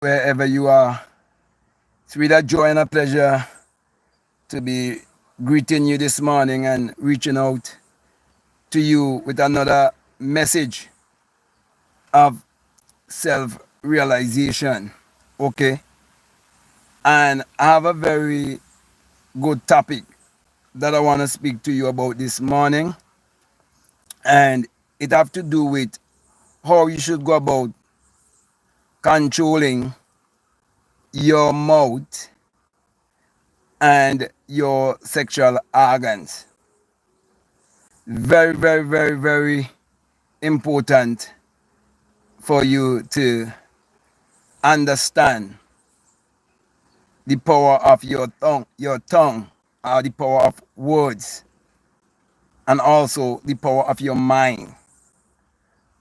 wherever you are. It's with a joy and a pleasure to be greeting you this morning and reaching out to you with another message of self-realization. Okay? And I have a very good topic that I want to speak to you about this morning. And it have to do with how you should go about controlling your mouth and your sexual organs. Very, very, very, very important for you to understand the power of your tongue, or the power of words, and also the power of your mind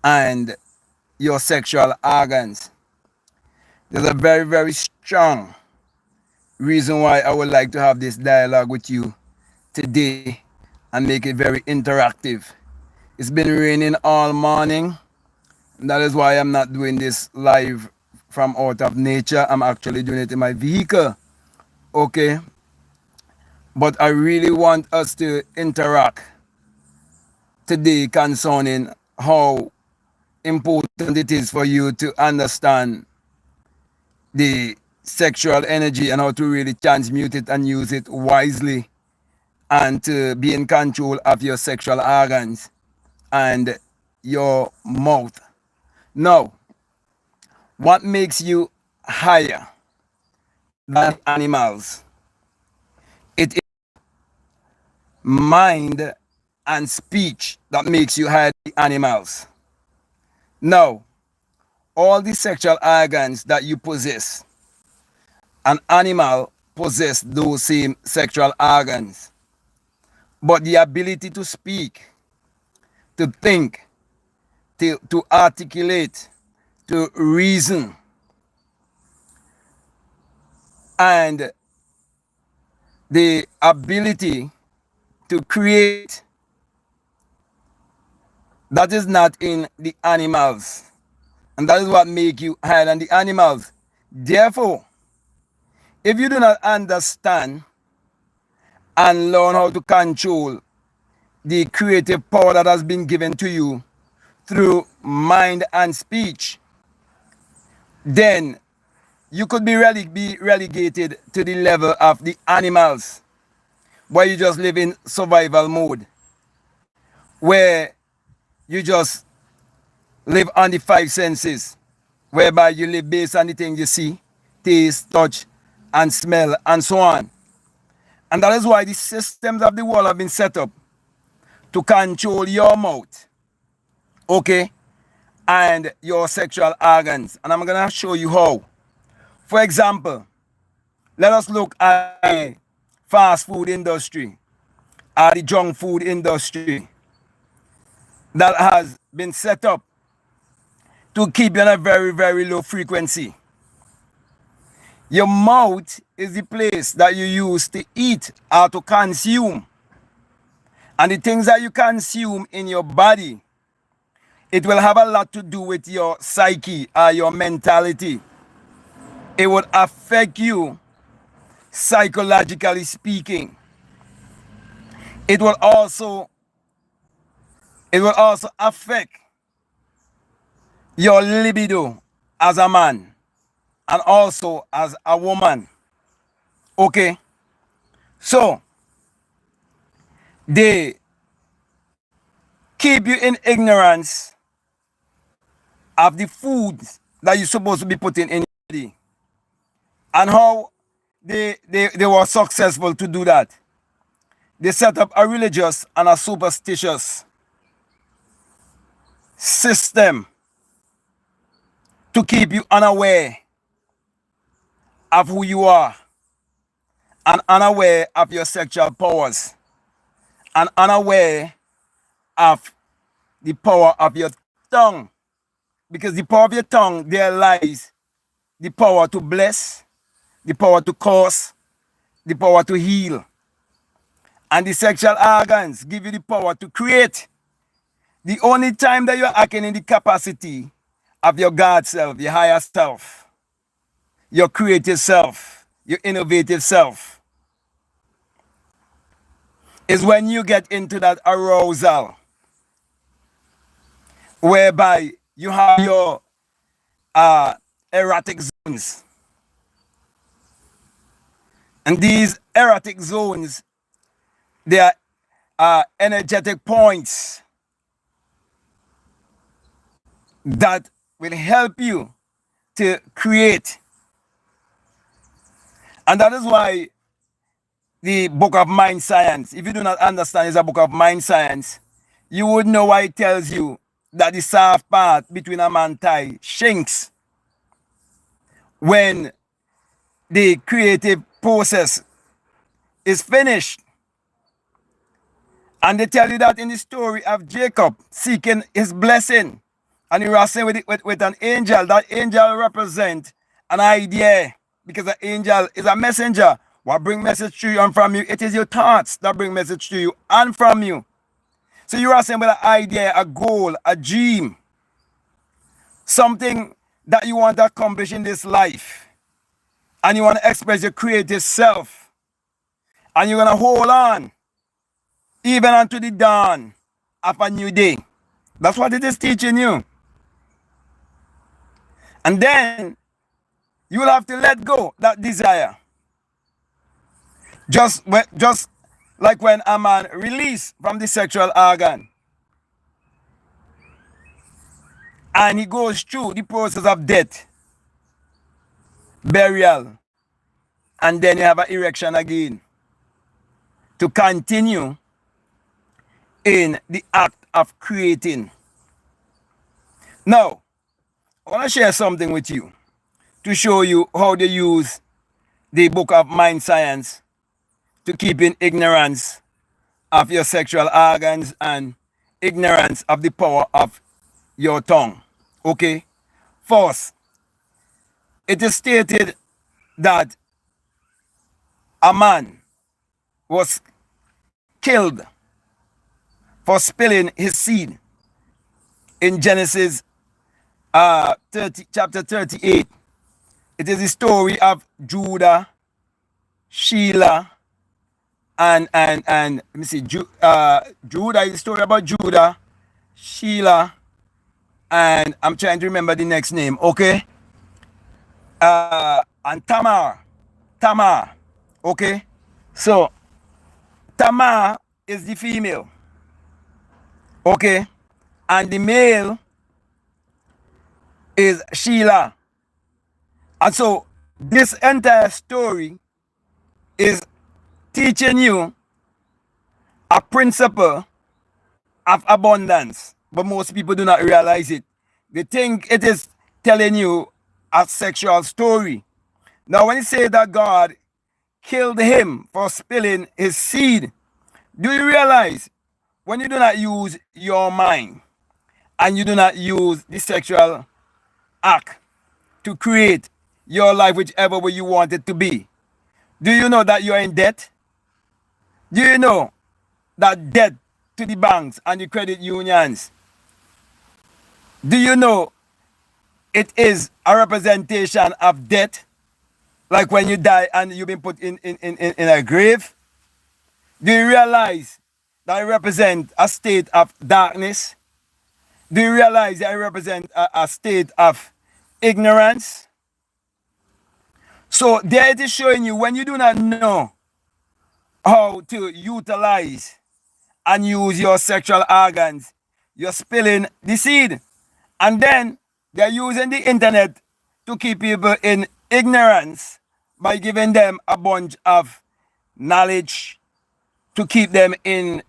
and your sexual organs. There's a very, very strong reason why I would like to have this dialogue with you today and make it very interactive. It's been raining all morning. That is why I'm not doing this live from out of nature. I'm actually doing it in my vehicle. Okay? But I really want us to interact today concerning how important it is for you to understand the sexual energy and how to really transmute it and use it wisely, and to be in control of your sexual organs and your mouth. Now, what makes you higher than animals? It is mind and speech that makes you higher than animals. Now, all the sexual organs that you possess, an animal possess those same sexual organs. But the ability to speak, to think, to articulate, to reason, and the ability to create, that is not in the animals. And that is what makes you higher than the animals. Therefore, if you do not understand and learn how to control the creative power that has been given to you through mind and speech, then you could be relegated to the level of the animals, where you just live in survival mode, where you just live on the five senses, whereby you live based on the things you see, taste, touch, and smell, and so on. And that is why the systems of the world have been set up to control your mouth, okay, and your sexual organs. And I'm going to show you how. For example, let us look at the fast food industry, or the junk food industry, that has been set up to keep you on a very, very low frequency. Your mouth is the place that you use to eat or to consume. And the things that you consume in your body, it will have a lot to do with your psyche or your mentality. It would affect you psychologically speaking. It will also affect your libido as a man and also as a woman. Okay? So, they keep you in ignorance of the foods that you're supposed to be putting in your body, and how they were successful to do that. They set up a religious and a superstitious system to keep you unaware of who you are, and unaware of your sexual powers, and unaware of the power of your tongue. Because the power of your tongue, there lies the power to bless, the power to curse, the power to heal. And the sexual organs give you the power to create. The only time that you're acting in the capacity of your God self, your higher self, your creative self, your innovative self, is when you get into that arousal whereby you have your erotic zones. And these erotic zones, they are energetic points that will help you to create. And that is why the book of mind science, if you do not understand it's a book of mind science, you would know why it tells you that the soft part between a man thigh shrinks when the creative process is finished. And they tell you that in the story of Jacob seeking his blessing, and he wrestling with an angel. That angel represents an idea, because the angel is a messenger. What bring message to you and from you? It is your thoughts that bring message to you and from you. So you wrestling with an idea, a goal, a dream, something that you want to accomplish in this life, and you want to express your creative self, and you're gonna hold on even unto the dawn of a new day. That's what it is teaching you. And then you will have to let go that desire. Just like when a man released from the sexual organ and he goes through the process of death, burial, and then you have an erection again to continue in the act of creating. Now, I want to share something with you to show you how they use the book of mind science to keep in ignorance of your sexual organs and ignorance of the power of your tongue. Okay? First, it is stated that a man was killed for spilling his seed in Genesis chapter 38. It is the story of Judah, Sheila, and let me see, Judah is the story about Judah, Sheila, and I'm trying to remember the next name, okay? And Tamar, okay? So, Tamar is the female, okay? And the male is Sheila. And so, this entire story is teaching you a principle of abundance, but most people do not realize it. They think it is telling you a sexual story. Now, when you say that God killed him for spilling his seed, do you realize when you do not use your mind and you do not use the sexual act to create your life whichever way you want it to be, do you know that you are in debt? Do you know that debt to the banks and the credit unions, do you know it is a representation of death? Like when you die and you've been put in a grave? Do you realize that it represents a state of darkness? Do you realize that it represents a state of ignorance? So there it is showing you when you do not know how to utilize and use your sexual organs, you're spilling the seed. And then they're using the internet to keep people in ignorance by giving them a bunch of knowledge to keep them in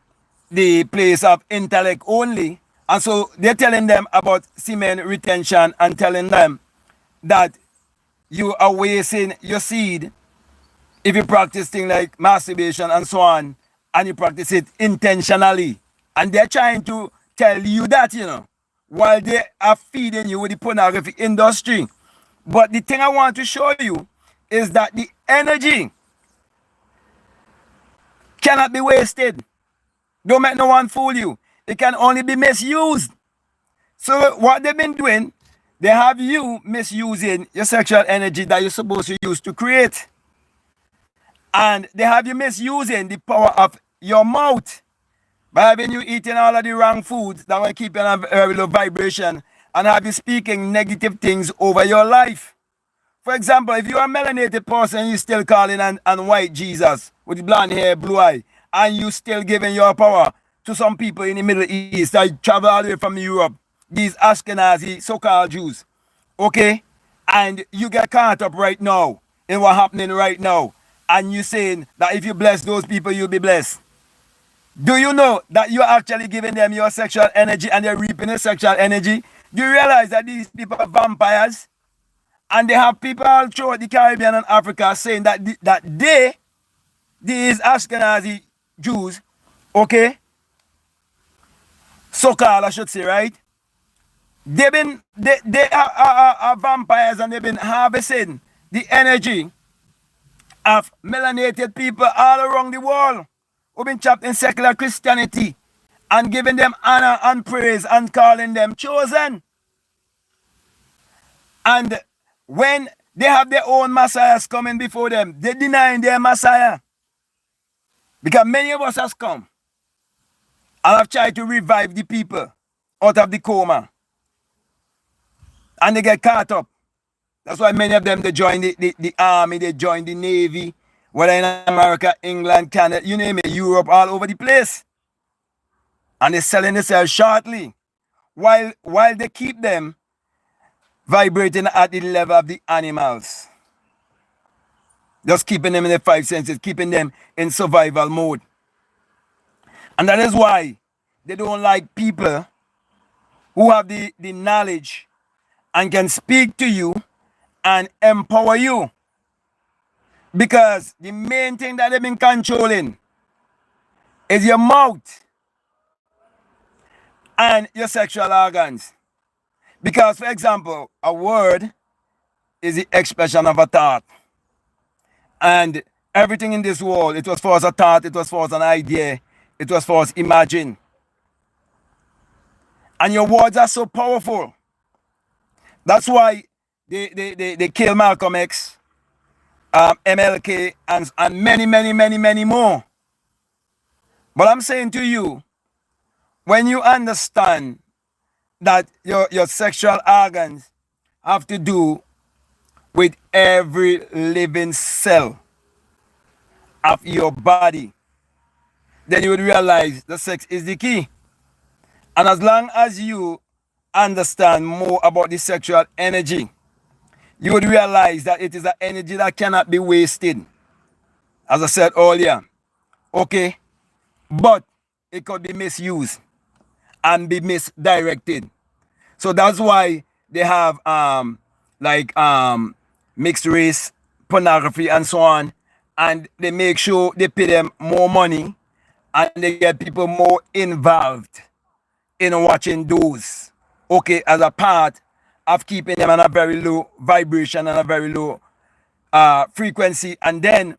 the place of intellect only. And so they're telling them about semen retention and telling them that you are wasting your seed if you practice things like masturbation and so on, and you practice it intentionally. And they're trying to tell you that, while they are feeding you with the pornography industry. But the thing I want to show you is that the energy cannot be wasted. Don't make no one fool you. It can only be misused. So what they've been doing, They have you misusing your sexual energy that you're supposed to use to create. And they have you misusing the power of your mouth by having you eating all of the wrong foods that will keep you on a very low vibration and have you speaking negative things over your life. For example, if you're a melanated person, you still calling and white Jesus with blonde hair, blue eye, and you still giving your power to some people in the Middle East that travel all the way from Europe, these Ashkenazi so-called Jews, okay? And you get caught up right now in what's happening right now, and you saying that if you bless those people, you'll be blessed. Do you know that you're actually giving them your sexual energy and they're reaping your sexual energy? Do you realize that these people are vampires? And they have people all throughout the Caribbean and Africa saying that these Ashkenazi Jews, okay, so-called I should say, right? They are vampires and they've been harvesting the energy of melanated people all around the world who've been trapped in secular Christianity and giving them honor and praise and calling them chosen. And when they have their own messiahs coming before them, they deny their messiah. Because many of us has come and have tried to revive the people out of the coma. And they get caught up. That's why many of them, they join the army, they join the navy, whether in America, England, Canada, you name it, Europe, all over the place. And they're selling themselves shortly. While they keep them vibrating at the level of the animals. Just keeping them in the five senses, keeping them in survival mode. And that is why they don't like people who have the knowledge and can speak to you and empower you. Because the main thing that they've been controlling is your mouth and your sexual organs. Because, for example, a word is the expression of a thought. And everything in this world, it was for us a thought, it was for us an idea, it was for us imagine. And your words are so powerful. That's why they kill Malcolm X, MLK, and many more. But I'm saying to you, when you understand that your sexual organs have to do with every living cell of your body, then you would realize that sex is the key. And as long as you understand more about the sexual energy, you would realize that it is an energy that cannot be wasted. As I said earlier, okay? But it could be misused and be misdirected. So that's why they have mixed race, pornography and so on. And they make sure they pay them more money and they get people more involved in watching those, okay, as a part of keeping them on a very low vibration and a very low frequency. And then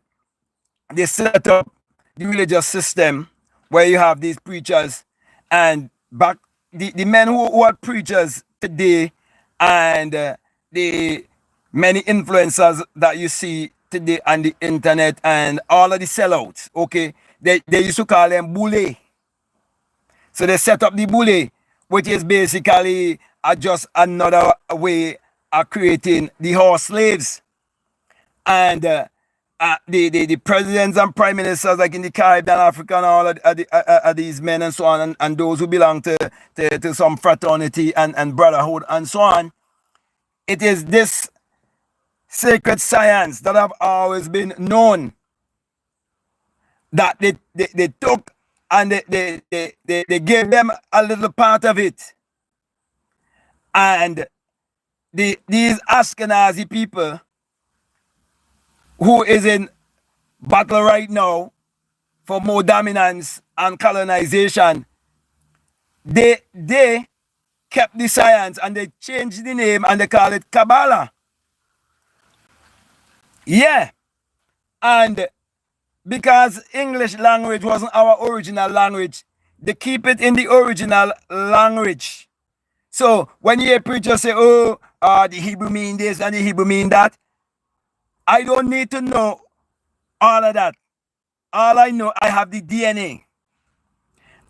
they set up the religious system where you have these preachers and back the men who are preachers today and the many influencers that you see today on the internet and all of the sellouts, okay, they used to call them bully. So they set up the bully, which is basically just another way of creating the horse slaves. And the presidents and prime ministers like in the Caribbean, Africa, and all of these men and so on, and those who belong to some fraternity and brotherhood and so on, it is this sacred science that have always been known that they took and they gave them a little part of it. And these Ashkenazi people who is in battle right now for more dominance and colonization, they kept the science and they changed the name and they call it Kabbalah. Yeah. And because English language wasn't our original language, they keep it in the original language. So when you hear preachers say, oh, the Hebrew mean this and the Hebrew mean that. I don't need to know all of that. All I know, I have the DNA.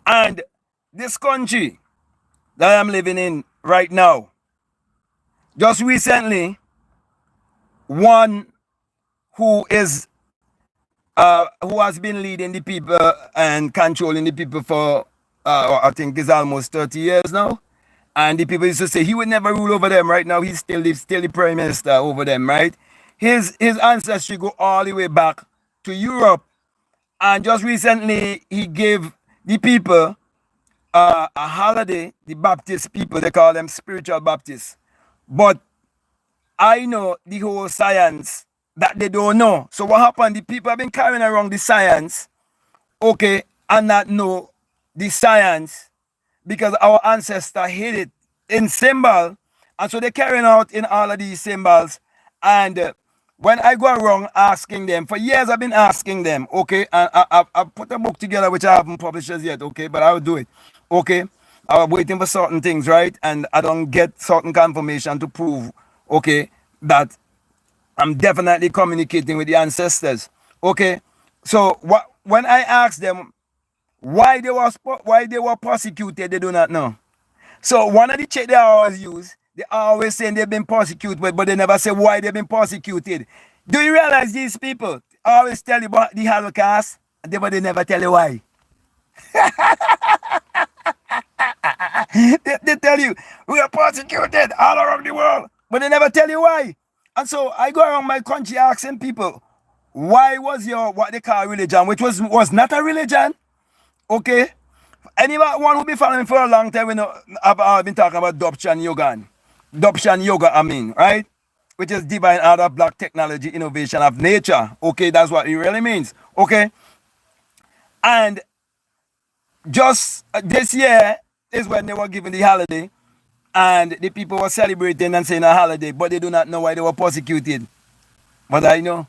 And this country that I'm living in right now, just recently, one who is who has been leading the people and controlling the people for I think it's almost 30 years now. And the people used to say he would never rule over them. Right now, he's still the prime minister over them, right? His ancestry go all the way back to Europe. And just recently, he gave the people a holiday, the Baptist people, they call them spiritual Baptists. But I know the whole science that they don't know. So what happened? The people have been carrying around the science, okay, and not know the science because our ancestor hid it in symbol. And so they're carrying out in all of these symbols. And when I go around asking them, for years I've been asking them, okay, and I've put a book together which I haven't published as yet, okay, but I'll do it, okay. I'm waiting for certain things, right? And I don't get certain confirmation to prove, okay, that I'm definitely communicating with the ancestors, okay. So when I ask them why they were persecuted, they do not know. So one of the check they always use, they always saying they've been persecuted, but they never say why they've been persecuted. Do you realize these people always tell you about the Holocaust, but they never tell you why? they tell you we are persecuted all around the world, but they never tell you why. And so I go around my country asking people, why was your what they call religion, which was not a religion, okay? Anyone who been following for a long time, we know I've been talking about Dobshan Yoga. Dobshan Yoga, I mean, right? Which is divine art of black technology, innovation of nature. Okay, that's what it really means. Okay. And just this year is when they were given the holiday, and the people were celebrating and saying a holiday, but they do not know why they were persecuted. But I know.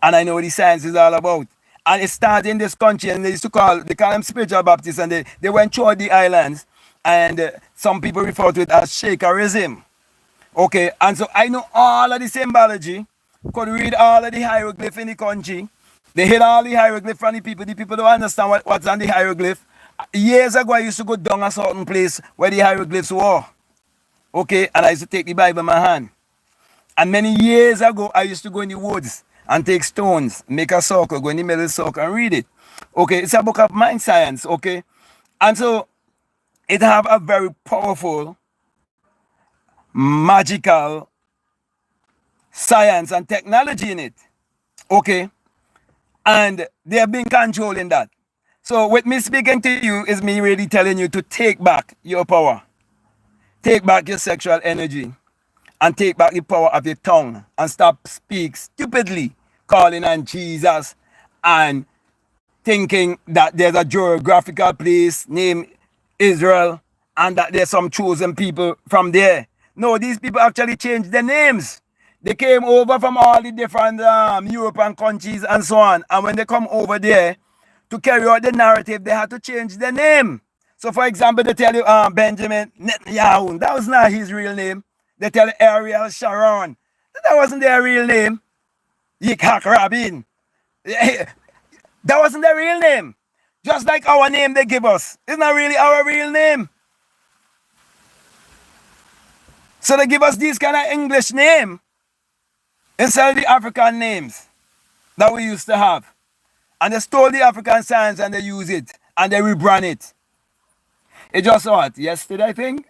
And I know what the science is all about. And it started in this country, and they call them spiritual Baptists, and they went through the islands, and some people refer to it as Shakerism. Okay, and so I know all of the symbology, could read all of the hieroglyph in the country. They hit all the hieroglyph from the people. The people don't understand what's on the hieroglyph. Years ago, I used to go down a certain place where the hieroglyphs were. Okay, and I used to take the Bible in my hand. And many years ago, I used to go in the woods and take stones, make a circle, go in the middle circle and read it. Okay, it's a book of mind science, okay? And so it have a very powerful, magical science and technology in it, okay? And they have been controlling that. So with me speaking to you is me really telling you to take back your power. Take back your sexual energy. And take back the power of your tongue and stop speak stupidly calling on Jesus and thinking that there's a geographical place named Israel and that there's some chosen people from there. No, these people actually changed their names. They came over from all the different European countries and so on. And when they come over there to carry out the narrative, they had to change their name. So for example, they tell you Benjamin Netanyahu. That was not his real name. They tell Ariel Sharon. That wasn't their real name. Yitzhak Rabin. That wasn't their real name. Just like our name they give us. It's not really our real name. So they give us these kind of English name instead of the African names that we used to have. And they stole the African science and they use it. And they rebrand it. It just what? Yesterday, I think?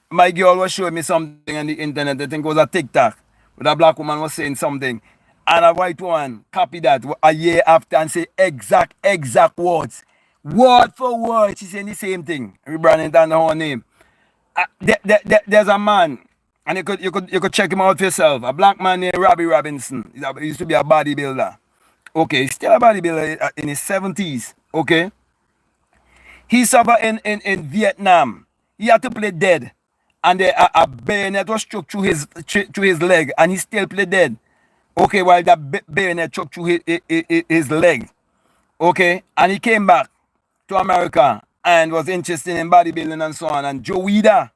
My girl was showing me something on the internet. I think it was a TikTok. Where a black woman was saying something. And a white one copied that a year after and say exact words. Word for word, she's saying the same thing. Rebranding it under her name. There's a man, and you could check him out for yourself. A black man named Robbie Robinson. He used to be a bodybuilder. Okay, he's still a bodybuilder in his 70s. Okay. He suffered in Vietnam. He had to play dead. And a bayonet was struck through his leg, and he still played dead. Okay, while that bayonet struck through his leg. Okay, and he came back to America and was interested in bodybuilding and so on. And Joe Weider,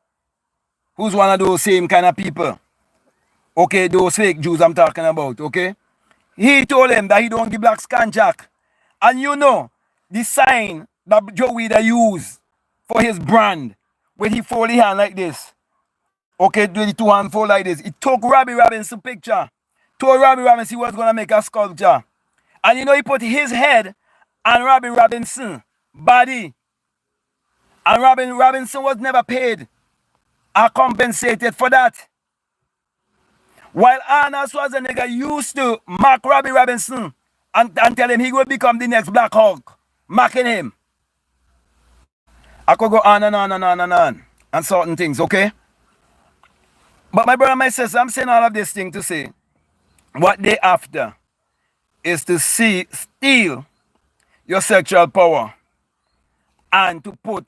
who's one of those same kind of people, Okay, those fake Jews I'm talking about, okay? He told him that he don't give blacks contract. And you know, the sign that Joey that used for his brand, when he fold his hand like this, okay, do the two hand fold like this, he took Robbie Robinson picture, told Robbie Robinson he was going to make a sculpture. And you know, he put his head on Robbie Robinson body. And Robinson was never paid or compensated for that. While Arnold Schwarzenegger used to mock Robbie Robinson and tell him he will become the next Black Hawk, mocking him. I could go on and on and on and on and certain things, okay? But my brother and my sister, I'm saying all of this thing to say what they after is to steal your sexual power and to put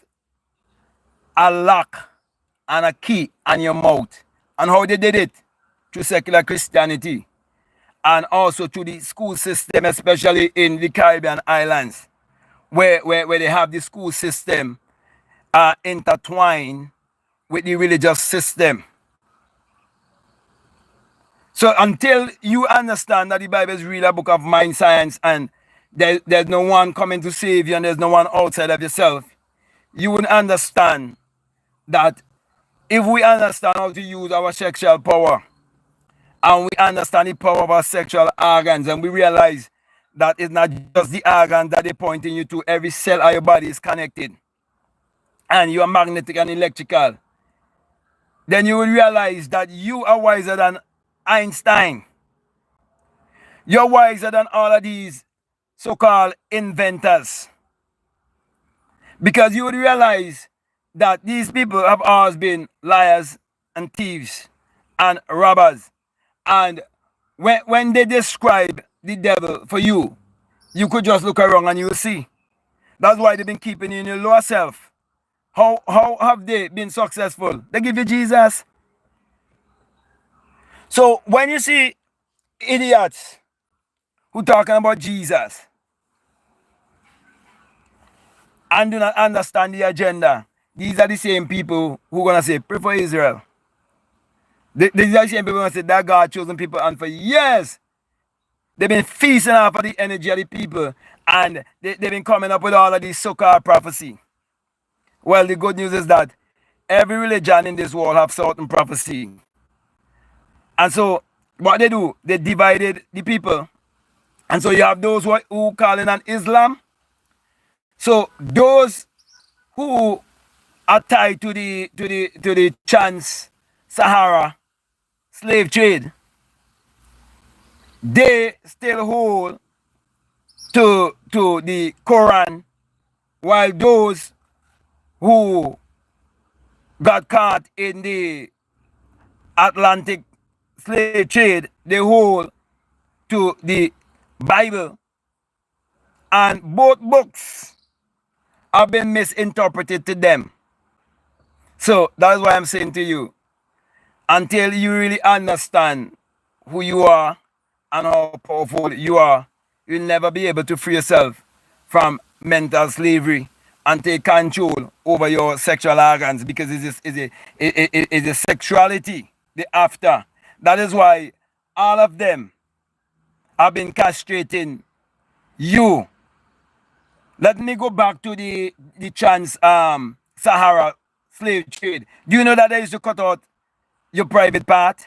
a lock and a key on your mouth. And how they did it? Through secular Christianity and also through the school system, especially in the Caribbean islands, where they have the school system intertwined with the religious system. So until you understand that the Bible is really a book of mind science and there's no one coming to save you and there's no one outside of yourself, you would understand that if we understand how to use our sexual power and we understand the power of our sexual organs and we realize that it's not just the organs that they're pointing you to, every cell of your body is connected and you are magnetic and electrical, then you will realize that you are wiser than Einstein. You're wiser than all of these so-called inventors. Because you would realize that these people have always been liars and thieves and robbers. And when they describe the devil for you, you could just look around and you'll see. That's why they've been keeping you in your lower self. How have they been successful? They give you Jesus. So when you see idiots who talking about Jesus and do not understand the agenda, these are the same people who are going to say, pray for Israel. These are the same people who are going to say that God chosen people, and for years they've been feasting off of the energy of the people and they've been coming up with all of these so-called prophecy. Well, the good news is that every religion in this world have certain prophecy. And so what they do, they divided the people. And so you have those who call it an Islam. So those who are tied to the trans-Sahara slave trade, they still hold to the Quran, while those who got caught in the Atlantic slave trade, they hold to the Bible. And both books have been misinterpreted to them. So that's why I'm saying to you, until you really understand who you are and how powerful you are, you'll never be able to free yourself from mental slavery and take control over your sexual organs, because it's a sexuality the after. That is why all of them have been castrating you. Let me go back to the trans-Sahara slave trade. Do you know that they used to cut out your private part?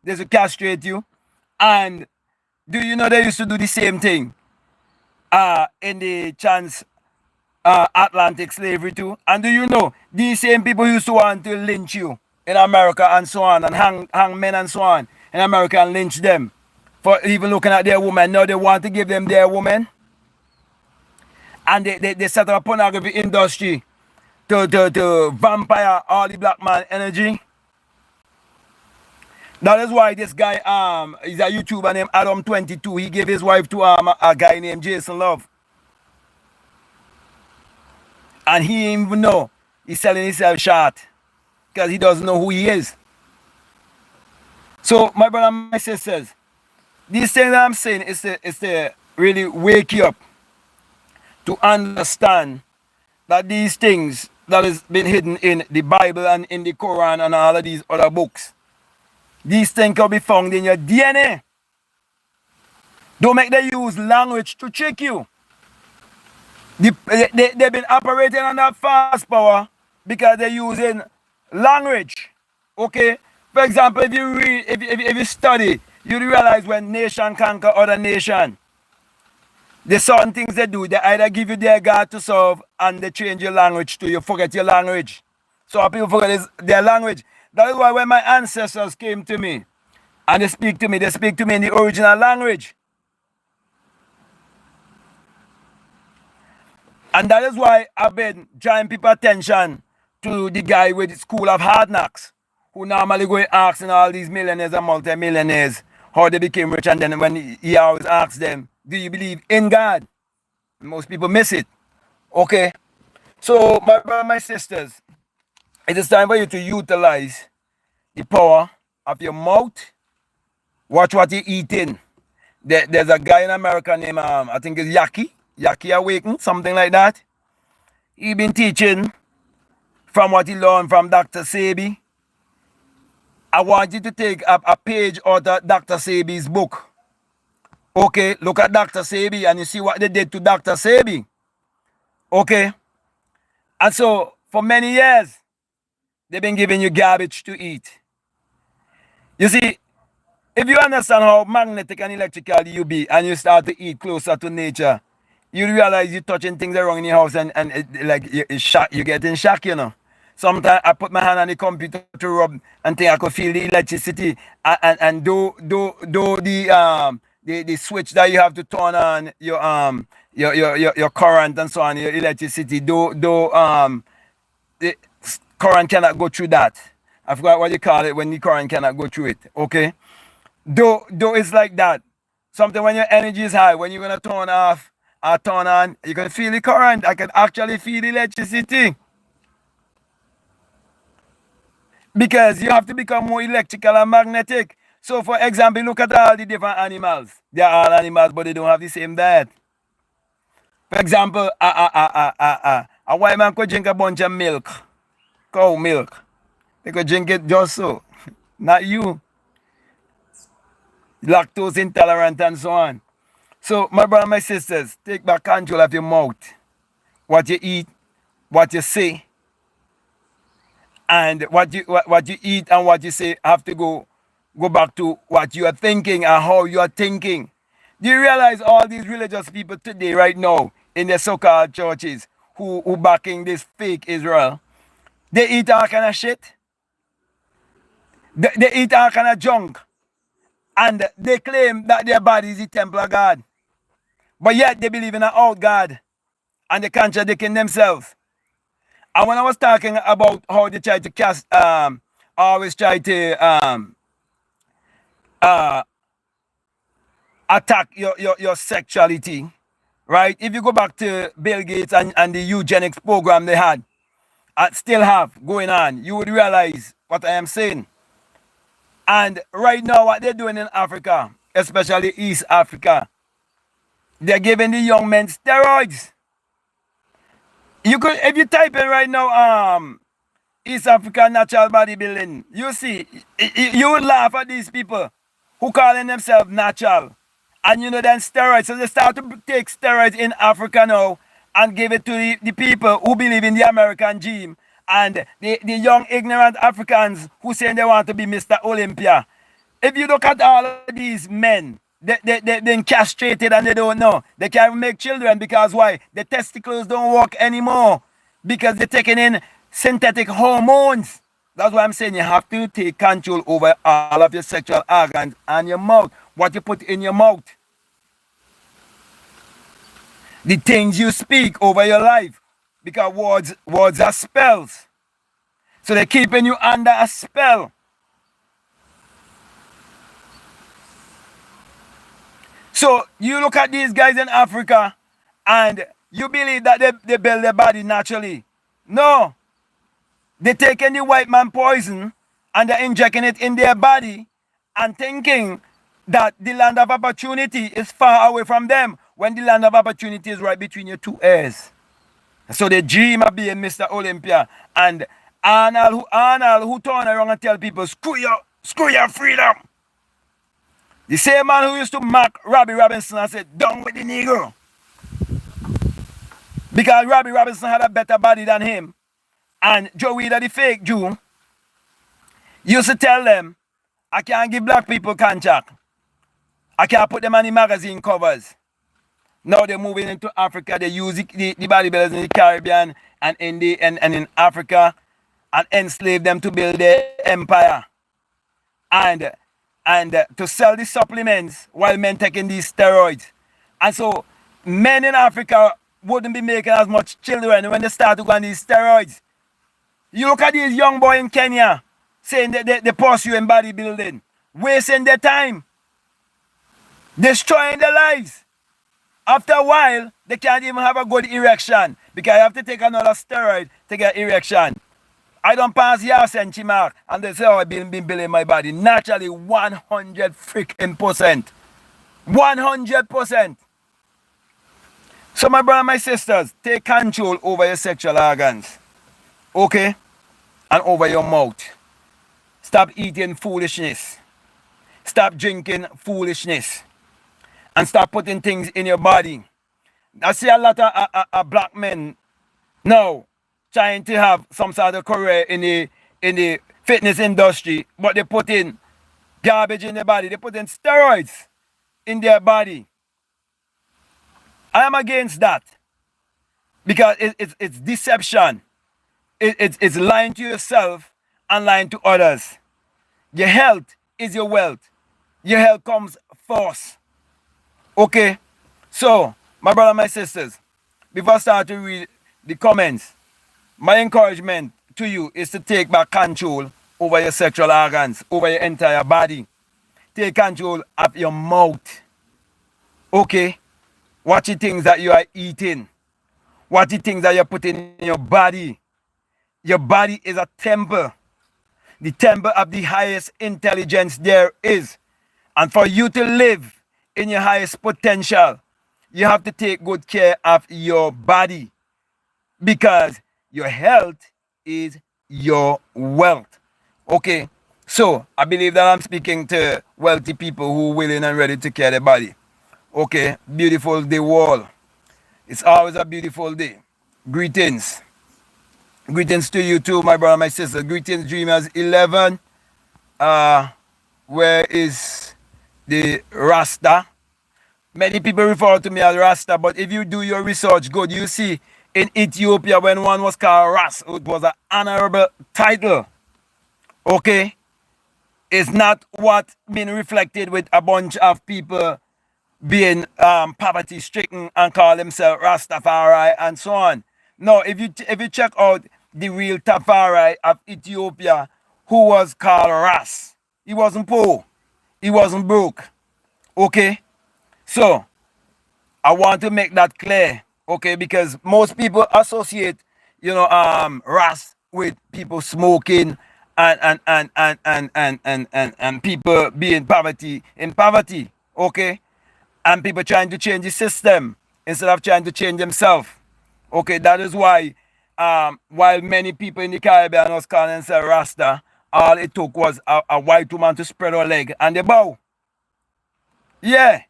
They used to castrate you. And do you know they used to do the same thing in the Atlantic slavery too? And do you know these same people used to want to lynch you in America and so on, and hang men and so on in America and lynch them for even looking at their woman? Now they want to give them their woman. And they set up a pornography industry to vampire all the black man energy. That is why this guy, he's a YouTuber named Adam22. He gave his wife to a guy named Jason Love. And he didn't even know he's selling himself short, because he doesn't know who he is. So, my brother and my sisters, these things that I'm saying is to really wake you up to understand that these things that has been hidden in the Bible and in the Quran and all of these other books, These things can be found in your DNA. Don't make them use language to trick you. They've been operating on that fast power because they're using language. Okay? For example, if you read, if you study, you realize when nation conquer other nation, there's certain things they do. They either give you their God to serve and they change your language to you forget your language. So people forget their language. That is why when my ancestors came to me and they speak to me in the original language. And that is why I've been drawing people's attention to the guy with the School of Hard Knocks, who normally go asking all these millionaires and multi-millionaires how they became rich, and then when he always asks them, do you believe in God? Most people miss it. Okay? So, my brothers, my sisters, it is time for you to utilize the power of your mouth. Watch what you're eating. There's a guy in America named, I think it's Yaki Awaken, something like that. He been teaching from what he learned from Dr. Sebi. I want you to take a page out of Dr. Sebi's book. Okay, look at Dr. Sebi and you see what they did to Dr. Sebi. Okay? And so, for many years, they've been giving you garbage to eat. You see, if you understand how magnetic and electrical you be and you start to eat closer to nature, you realize you're touching things around in your house and like you get in shock, you know. Sometimes I put my hand on the computer to rub and think I could feel the electricity and do the switch that you have to turn on your current and so on, your electricity. The current cannot go through that. I forgot what you call it when the current cannot go through it. Okay? Though it's like that. Something when your energy is high, when you're gonna turn off or turn on, you can feel the current. I can actually feel the electricity. Because you have to become more electrical and magnetic. So for example, look at all the different animals. They are all animals, but they don't have the same diet. For example, a white man could drink a bunch of milk, cow milk. They could drink it just so. Not you. Lactose intolerant and so on. So, my brothers and my sisters, take back control of your mouth. What you eat, what you say, and what you eat and what you say have to go back to what you are thinking and how you are thinking. Do you realize all these religious people today, right now, in the so-called churches, who backing this fake Israel, they eat all kind of shit. They eat all kind of junk. And they claim that their body is the temple of God. But yet they believe in an old God. And they contradicting themselves. And when I was talking about how they try to cast, always try to attack your sexuality, right? If you go back to Bill Gates and the eugenics program they had, still have going on, you would realize what I am saying. And right now, what they're doing in Africa, especially East Africa, they're giving the young men steroids. You could, if you type in right now, East Africa natural bodybuilding, you see, you would laugh at these people who calling themselves natural. And you know, then steroids. So they start to take steroids in Africa now and give it to the people who believe in the American dream. And the young ignorant Africans who say they want to be Mr. Olympia. If you look at all of these men, they've been castrated and they don't know. They can't make children because why? The testicles don't work anymore because they're taking in synthetic hormones. That's why I'm saying you have to take control over all of your sexual organs and your mouth. What you put in your mouth. The things you speak over your life. Because words are spells. So they're keeping you under a spell. So you look at these guys in Africa and you believe that they build their body naturally. No. They're taking the white man poison and they're injecting it in their body and thinking that the land of opportunity is far away from them when the land of opportunity is right between your two ears. So they dream of being Mr. Olympia. And Arnold who turn around and tell people, screw Screw your freedom. The same man who used to mock Robbie Robinson and said, down with the Negro. Because Robbie Robinson had a better body than him. And Joey, the fake Jew, used to tell them, I can't give black people contract. I can't put them on the magazine covers. Now they're moving into Africa. They use the bodybuilders in the Caribbean and in Africa and enslave them to build their empire. And to sell the supplements while men taking these steroids. And so men in Africa wouldn't be making as much children when they start to go on these steroids. You look at these young boys in Kenya saying that they pursue in bodybuilding, wasting their time, destroying their lives. After a while, they can't even have a good erection because you have to take another steroid to get erection. I don't pass the half-century mark and they say, oh, I've been building my body. Naturally, 100 freaking percent. 100%. So my brother and my sisters, take control over your sexual organs. Okay? And over your mouth. Stop eating foolishness. Stop drinking foolishness. And start putting things in your body. I see a lot of black men now trying to have some sort of career in the fitness industry, but they put in garbage in their body. They put in steroids in their body. I am against that because it's deception. It's lying to yourself and lying to others. Your health is your wealth. Your health comes first. Okay? So, my brother and my sisters, before I start to read the comments, my encouragement to you is to take back control over your sexual organs, over your entire body. Take control of your mouth. Okay? Watch the things that you are eating. Watch the things that you're putting in your body. Your body is a temple. The temple of the highest intelligence there is. And for you to live in your highest potential, you have to take good care of your body. Because your health is your wealth. Okay? So, I believe that I'm speaking to wealthy people who are willing and ready to care their body. Okay? Beautiful day, world. It's always a beautiful day. Greetings. Greetings to you too, my brother, my sister. Greetings, Dreamers 11. Where is the Rasta? Many people refer to me as Rasta, but if you do your research good, you see in Ethiopia when one was called Ras, it was an honorable title. Okay? It's not what been reflected with a bunch of people being poverty stricken and call themselves Rastafari and so on. No, if you check out the real Tafari of Ethiopia, who was called Ras, he wasn't poor, he wasn't broke. Okay? So, I want to make that clear, okay, because most people associate, Ras with people smoking and people being in poverty, okay, and people trying to change the system instead of trying to change themselves, okay. That is why, while many people in the Caribbean was calling themselves Rasta, all it took was a white woman to spread her leg and they bow. Yeah.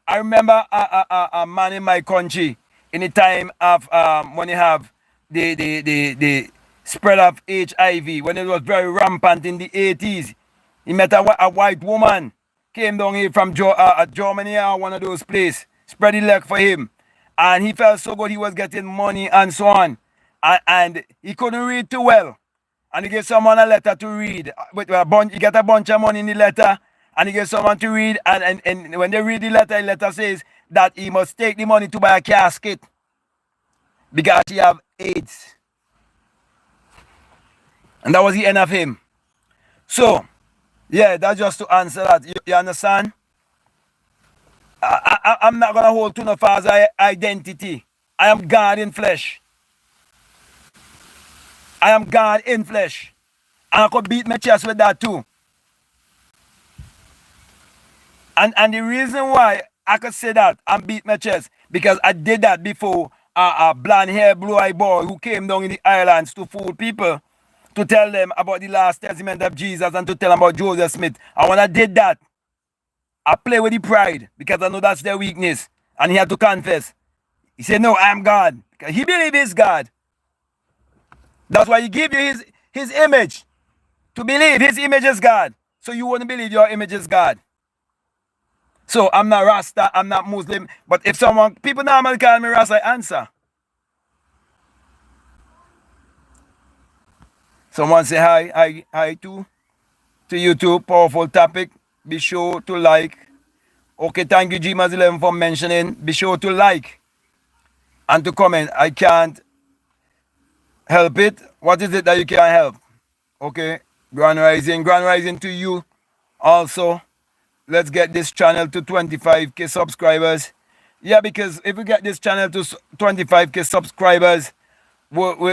I remember a man in my country in the time of when you have the spread of HIV, when it was very rampant in the 80s. He met a white woman, came down here from Germany or one of those places, spread the leg for him. And he felt so good, he was getting money and so on. And he couldn't read too well. And he gave someone a letter to read. He got a bunch of money in the letter. And he gave someone to read, and when they read the letter says that he must take the money to buy a casket because he have AIDS. And that was the end of him. So, yeah, that's just to answer that. You understand? I'm not going to hold to no false identity. I am God in flesh. I am God in flesh. And I could beat my chest with that too. And the reason why I could say that and beat my chest, because I did that before a blonde hair, blue eye boy who came down in the islands to fool people. to tell them about the last testament of Jesus and to tell them about Joseph Smith. And when I did that, I play with the pride because I know that's their weakness. And he had to confess. He said, no, I am God. He believed he's God. That's why he gave you his image. To believe his image is God. So you wouldn't believe your image is God. So I'm not Rasta, I'm not Muslim. But if people normally call me Rasta, I answer. Someone say hi to you too. Powerful topic. Be sure to like. Okay, thank you, Gmas11 for mentioning. Be sure to like and to comment. I can't help it. What is it that you can't help? Okay, Grand Rising to you also. Let's get this channel to 25k subscribers. Yeah, because if we get this channel to 25k subscribers,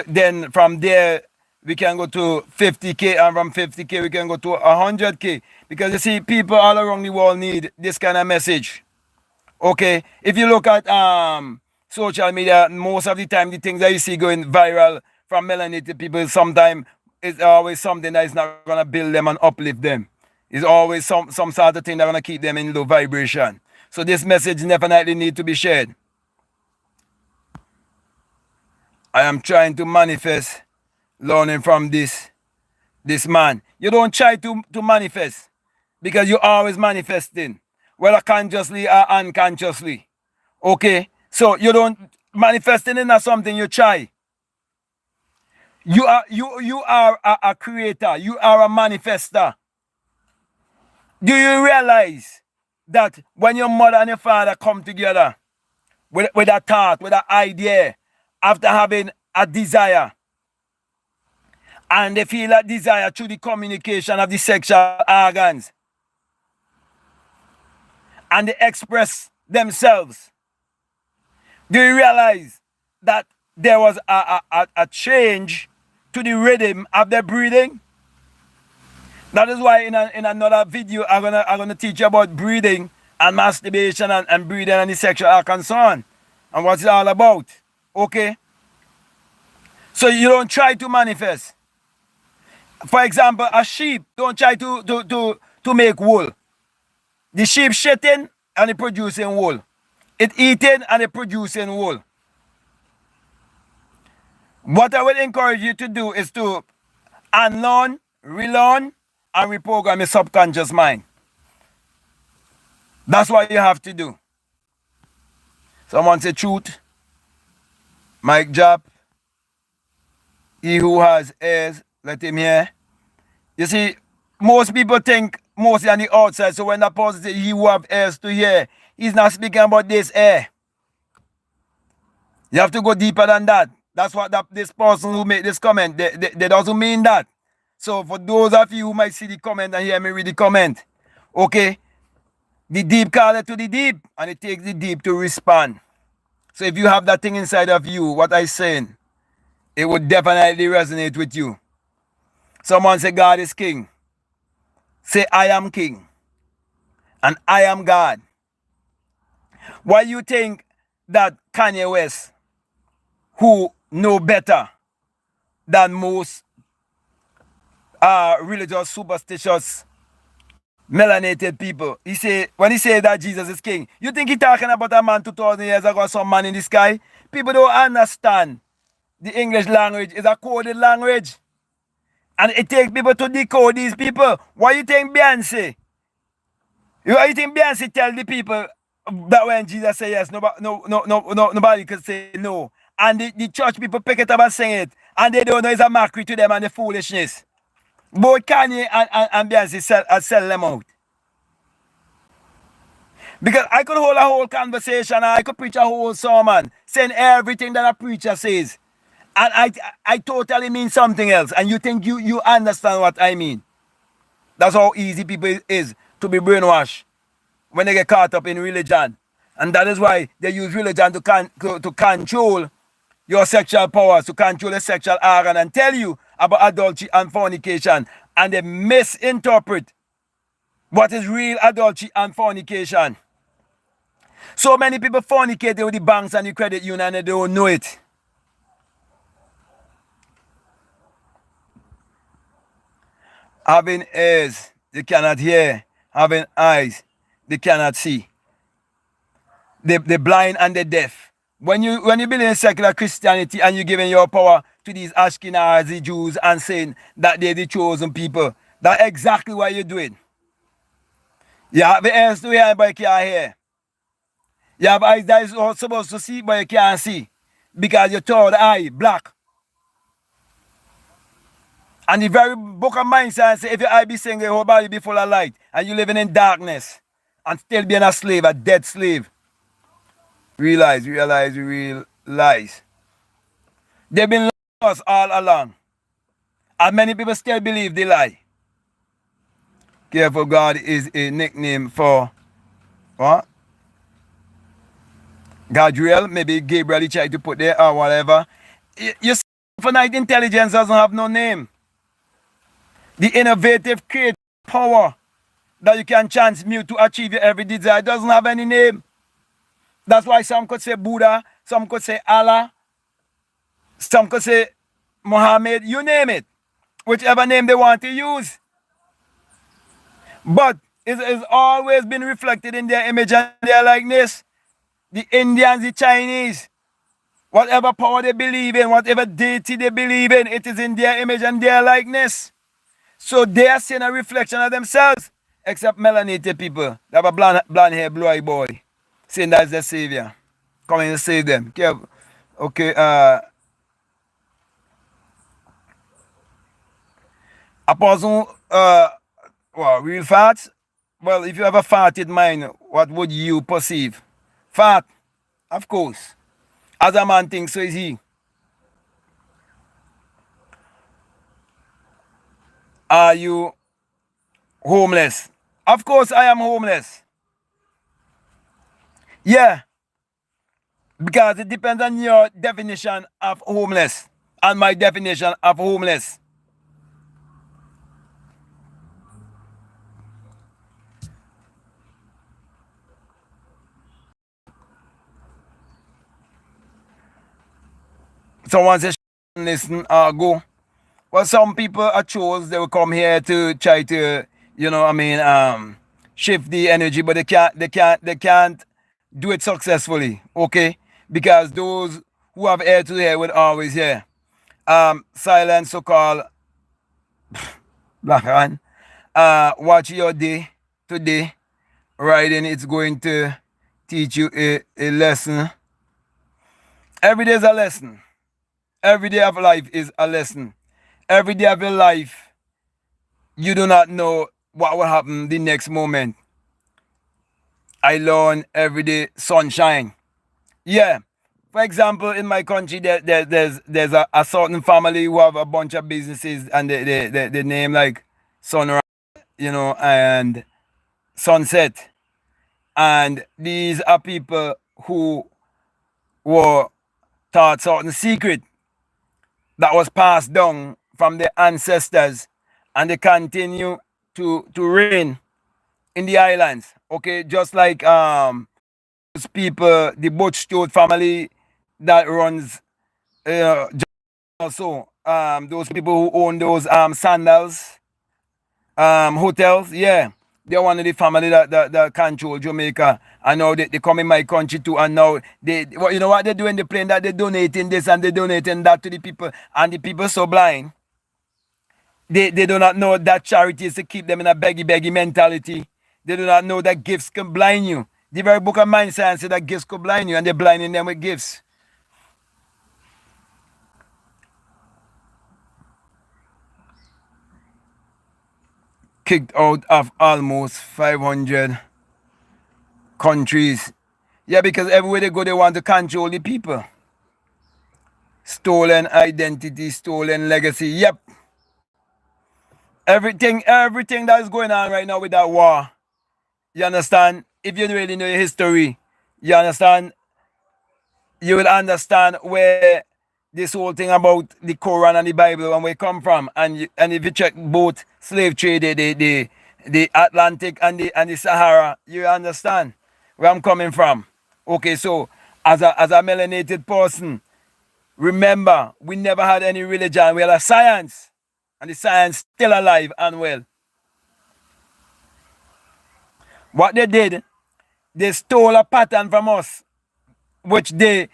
then from there we can go to 50k, and from 50k we can go to 100k. Because you see, people all around the world need this kind of message. Okay, if you look at social media, most of the time the things that you see going viral from melanated people, sometimes it's always something that is not gonna build them and uplift them. It's always some sort of thing that's gonna keep them in low vibration. So this message definitely need to be shared. I am trying to manifest learning from this man. You don't try to manifest because you're always manifesting, whether consciously or unconsciously. Okay? So you don't manifesting is not something you try. You are a creator. You are a manifester. Do you realize that when your mother and your father come together with a thought, with an idea, after having a desire, and they feel that desire through the communication of the sexual organs, and they express themselves, do you realize that there was a change to the rhythm of their breathing? That is why in another video I'm gonna teach you about breathing and masturbation and breathing and the sexual act and so on, and what it's all about. Okay? So you don't try to manifest. For example, a sheep don't try to make wool. The sheep shitting and it producing wool. It eating and it producing wool. What I would encourage you to do is to unlearn, relearn, and reprogram your subconscious mind. That's what you have to do. Someone say truth. Mike Jap. He who has ears, let him hear. You see, most people think mostly on the outside. So when that person says he who have ears to hear, he's not speaking about this ear. You have to go deeper than that. That's what this person who made this comment, they doesn't mean that. So for those of you who might see the comment and hear me read the comment, okay, the deep call it to the deep, and it takes the deep to respond. So if you have that thing inside of you, what I'm saying, it would definitely resonate with you. Someone say God is king. Say I am king. And I am God. Why you think that Kanye West, who know better than most religious, superstitious, melanated people, when he say that Jesus is king, you think he talking about a man 2,000 years ago, some man in the sky? People don't understand. The English language is a coded language. And it takes people to decode these people. Why you think Beyonce? Why you think Beyonce tell the people that when Jesus say yes, nobody could say no. And the church people pick it up and sing it. And they don't know it's a mockery to them and the foolishness. Both Kanye and Beyonce sell them out. Because I could hold a whole conversation and I could preach a whole sermon saying everything that a preacher says. And I totally mean something else. And you think you understand what I mean. That's how easy people is to be brainwashed when they get caught up in religion. And that is why they use religion to control your sexual powers, to control the sexual organ and tell you about adultery and fornication. And they misinterpret what is real adultery and fornication. So many people fornicate with the banks and the credit union and they don't know it. Having ears, they cannot hear. Having eyes, they cannot see. The blind and the deaf. When you believe in secular Christianity and you're giving your power to these Ashkenazi Jews and saying that they're the chosen people, that's exactly what you're doing. You have the ears to hear, but you can't hear. You have eyes that is supposed to see, but you can't see. Because your third eye, black. And the very book of mind says, if your eye be saying your whole body be full of light, and you living in darkness, and still being a slave, a dead slave. Realize. They've been lying to us all along. And many people still believe they lie. Careful, God is a nickname for what? Gadriel, maybe Gabriel he tried to put there or whatever. You see, infinite intelligence doesn't have no name. The innovative creative power that you can transmute to achieve your every desire doesn't have any name. That's why some could say Buddha, some could say Allah, some could say Muhammad, you name it. Whichever name they want to use. But it has always been reflected in their image and their likeness. The Indians, the Chinese, whatever power they believe in, whatever deity they believe in, it is in their image and their likeness. So they are seeing a reflection of themselves, except melanated people. They have a blonde hair, blue eye boy, saying that's their savior, coming to save them. Okay, a person, real fat? Well, if you have a farted mind, what would you perceive? Fat, of course. As a man thinks, so is he. Are you homeless? Of course I am homeless. Yeah. Because it depends on your definition of homeless and my definition of homeless. Someone says, listen, go. Well, some people are chose, they will come here to try to, shift the energy, but they can't do it successfully, okay? Because those who have ear to hear will always hear. Silence, so-called black man. Watch your day today. Writing, it's going to teach you a lesson. Every day is a lesson. Every day of life is a lesson. Every day of your life, you do not know what will happen the next moment. I learn every day sunshine. Yeah. For example, in my country, there's a certain family who have a bunch of businesses and they name like Sunrise, and Sunset. And these are people who were taught certain secret that was passed down from their ancestors, and they continue to reign in the islands. Okay, just like those people, the Butch Stewart family that runs also those people who own those sandals hotels, yeah. They're one of the family that control Jamaica. And now they come in my country too. And now you know what they're doing? They're playing that they're donating this and they're donating that to the people. And the people so blind. They do not know that charity is to keep them in a beggy mentality. They do not know that gifts can blind you. The very book of mind science said that gifts could blind you, and they're blinding them with gifts. Kicked out of almost 500 countries. Yeah, because everywhere they go, they want to control the people. Stolen identity, stolen legacy. Yep. Everything that is going on right now with that war. You understand? If you really know your history, you understand? You will understand where this whole thing about the Quran and the Bible and where it come from. And if you check both slave trade, the Atlantic and the Sahara, you understand where I'm coming from. Okay, so as a melanated person, remember, we never had any religion. We had a science. And the science still alive and well. What they did, they stole a pattern from us, which they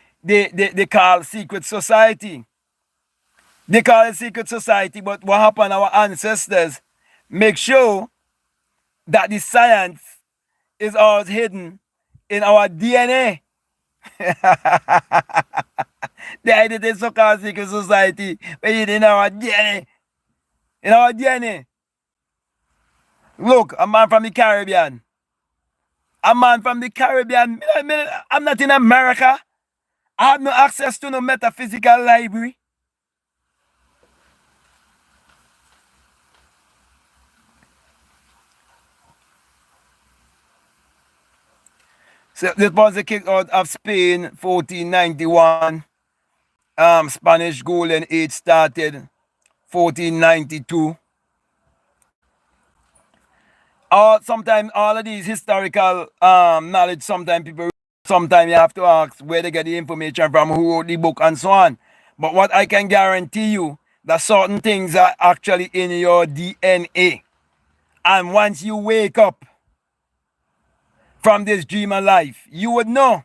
call secret society. They call it secret society, but what happened, our ancestors make sure that the science is always hidden in our DNA. They hide it in so-called secret society, but it in our DNA. In our DNA. Look, a man from the Caribbean. A man from the Caribbean. I'm not in America. I have no access to no metaphysical library. So this was the kick out of Spain, 1491. Spanish Golden Age started, 1492. Sometimes all of these historical knowledge, sometimes you have to ask where they get the information from, who wrote the book, and so on. But what I can guarantee you, that certain things are actually in your DNA. And once you wake up from this dream of life, you would know.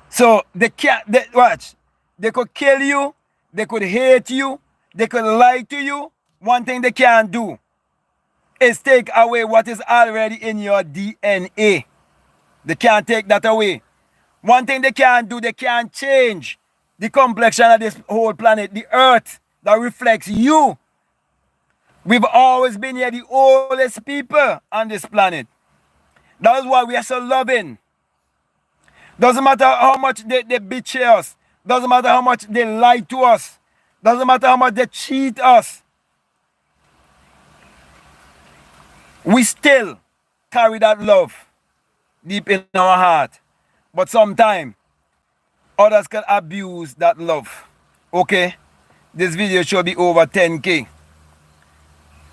So watch. They could kill you, they could hate you, they could lie to you. One thing they can't do is take away what is already in your DNA. They can't take that away. One thing they can't do, they can't change the complexion of this whole planet, the earth that reflects you. We've always been here, the oldest people on this planet. That is why we are so loving. Doesn't matter how much they betray us. Doesn't matter how much they lie to us. Doesn't matter how much they cheat us. We still carry that love deep in our heart. But sometimes others can abuse that love. Okay? This video should be over 10K.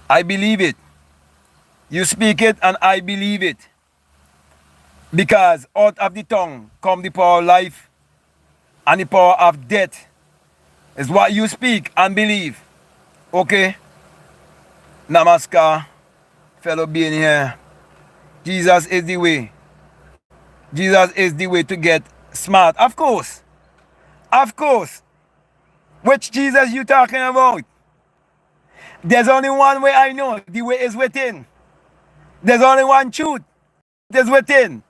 I believe it. You speak it and I believe it. Because out of the tongue come the power of life and the power of death. Is what you speak and believe. Okay? Namaskar, fellow being here. Jesus is the way. Jesus is the way to get smart. Of course. Of course. Which Jesus you talking about? There's only one way I know. The way is within. There's only one truth. It is within.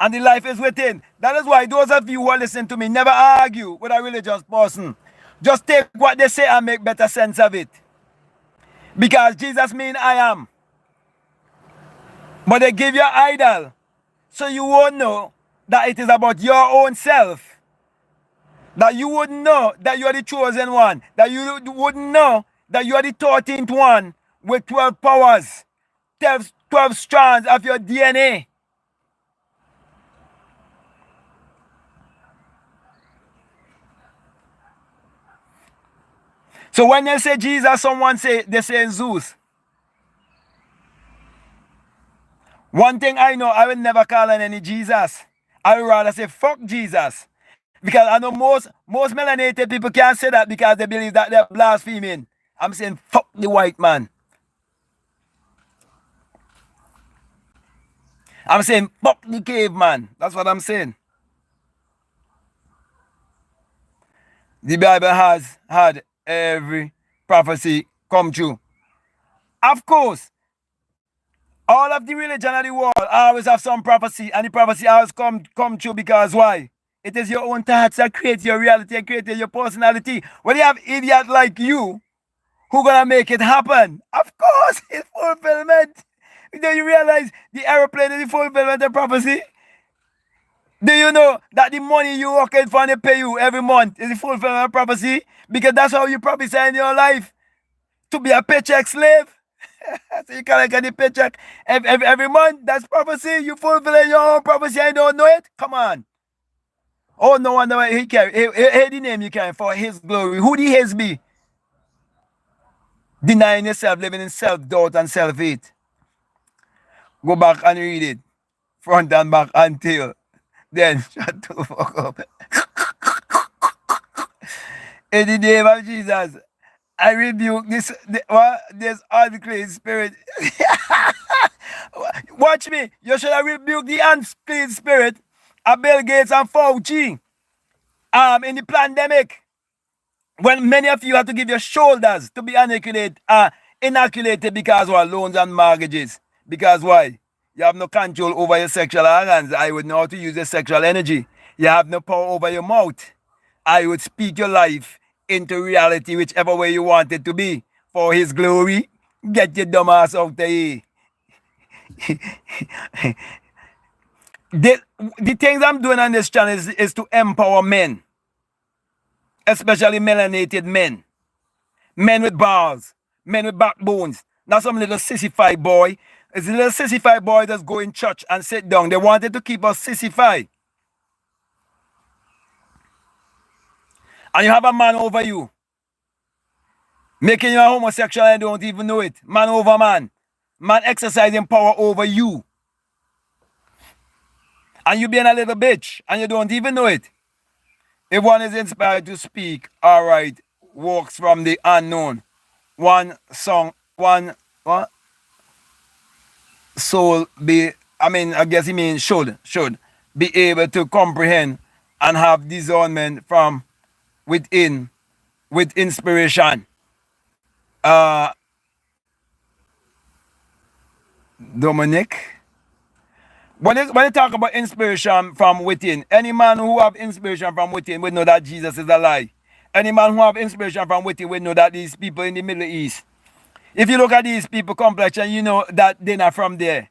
And the life is within. That is why those of you who are listening to me, never argue with a religious person. Just take what they say and make better sense of it. Because Jesus means I am. But they give you an idol. So you won't know that it is about your own self. That you wouldn't know that you are the chosen one. That you wouldn't know that you are the 13th one with 12 powers. 12 strands of your DNA. So when they say Jesus, they say Zeus. One thing I know, I will never call on any Jesus. I would rather say fuck Jesus. Because I know most melanated people can't say that because they believe that they're blaspheming. I'm saying fuck the white man. I'm saying fuck the caveman. That's what I'm saying. The Bible has had every prophecy come true. Of course, all of the religion of the world always have some prophecy, and the prophecy always come true because why? It is your own thoughts that create your reality and create your personality. When you have idiots like you who gonna make it happen, of course, it's fulfillment. Do you realize the aeroplane is the fulfillment of prophecy? Do you know that the money you working for and they pay you every month is the fulfillment of prophecy? Because that's how you prophesy in your life. To be a paycheck slave. So you can't get the paycheck every month. That's prophecy. You fulfilling your own prophecy and don't know it? Come on. Oh, no wonder he carry. Hey, the name you carry for his glory. Who the his be? Denying yourself, living in self-doubt and self-hate. Go back and read it. Front and back and tail. Then shut the fuck up. In the name of Jesus, I rebuke this unclean spirit. Watch me. You should have rebuked the unclean spirit of Bill Gates and Fauci in the pandemic. When many of you had to give your shoulders to be inoculated because of loans and mortgages. Because why? You have no control over your sexual organs. I would know how to use your sexual energy. You have no power over your mouth. I would speak your life into reality whichever way you want it to be. For his glory, get your dumb ass out there. The things I'm doing on this channel is to empower men. Especially melanated men. Men with bars. Men with backbones. Not some little sissified boy. It's a little sissified boy that's go in church and sit down. They wanted to keep us sissified. And you have a man over you. Making you a homosexual and don't even know it. Man over man. Man exercising power over you. And you being a little bitch. And you don't even know it. If one is inspired to speak, alright, walks from the unknown. One song, one what? Soul be, I guess he means should be able to comprehend and have discernment from within with inspiration. Dominic. When you talk about inspiration from within, any man who have inspiration from within will know that Jesus is a lie. Any man who have inspiration from within will know that these people in the Middle East, if you look at these people complexion, you know that they're not from there.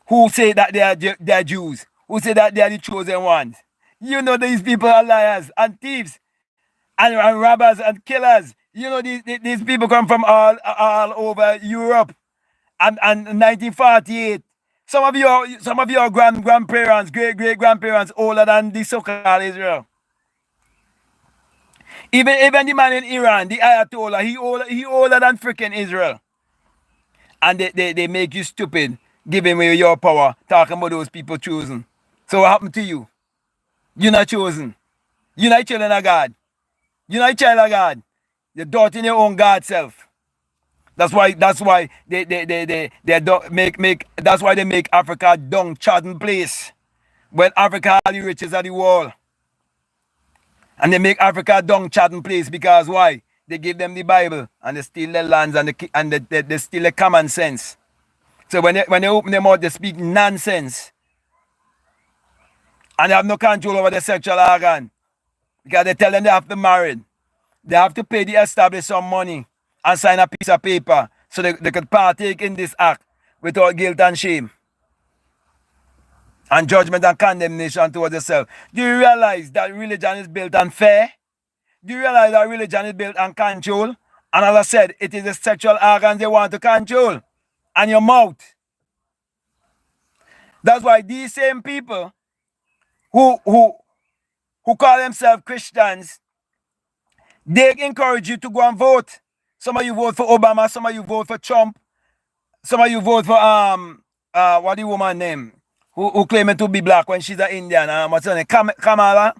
Who say that they are Jews? Who say that they are the chosen ones? You know these people are liars and thieves and robbers and killers. You know these people come from all over Europe and 1948. Some of your grandparents, great-grandparents older than the so-called Israel. Even the man in Iran, the Ayatollah, he older than freaking Israel. And they make you stupid, giving away your power, talking about those people chosen. So what happened to you? You're not chosen. You're not children of God. You're not a child of God. You're doubting your own God self. That's why that's why they make Africa a downtrodden place. When Africa has the riches of the world. And they make Africa a downtrodden place because why? They give them the Bible and they steal their lands and they steal their common sense. So when they open their mouth, they speak nonsense. And they have no control over their sexual organ. Because they tell them they have to marry. They have to pay the established some money and sign a piece of paper so they could partake in this act without guilt and shame. And judgment and condemnation towards yourself. Do you realize that religion is built on fear? Do you realize that religion is built on control? And as I said, it is the sexual organs they want to control. And your mouth. That's why these same people who call themselves Christians, they encourage you to go and vote. Some of you vote for Obama, some of you vote for Trump, some of you vote for what the woman name who claiming to be black when she's an Indian, what's her name? Kamala.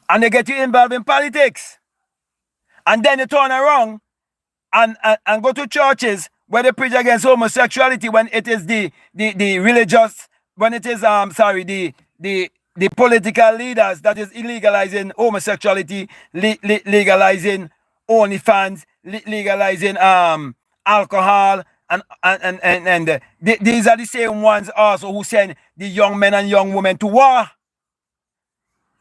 And they get you involved in politics. And then they turn around and go to churches where they preach against homosexuality when it is the religious, when it is the political leaders that is illegalizing homosexuality, legalizing OnlyFans, legalizing alcohol, and these are the same ones also who send the young men and young women to war.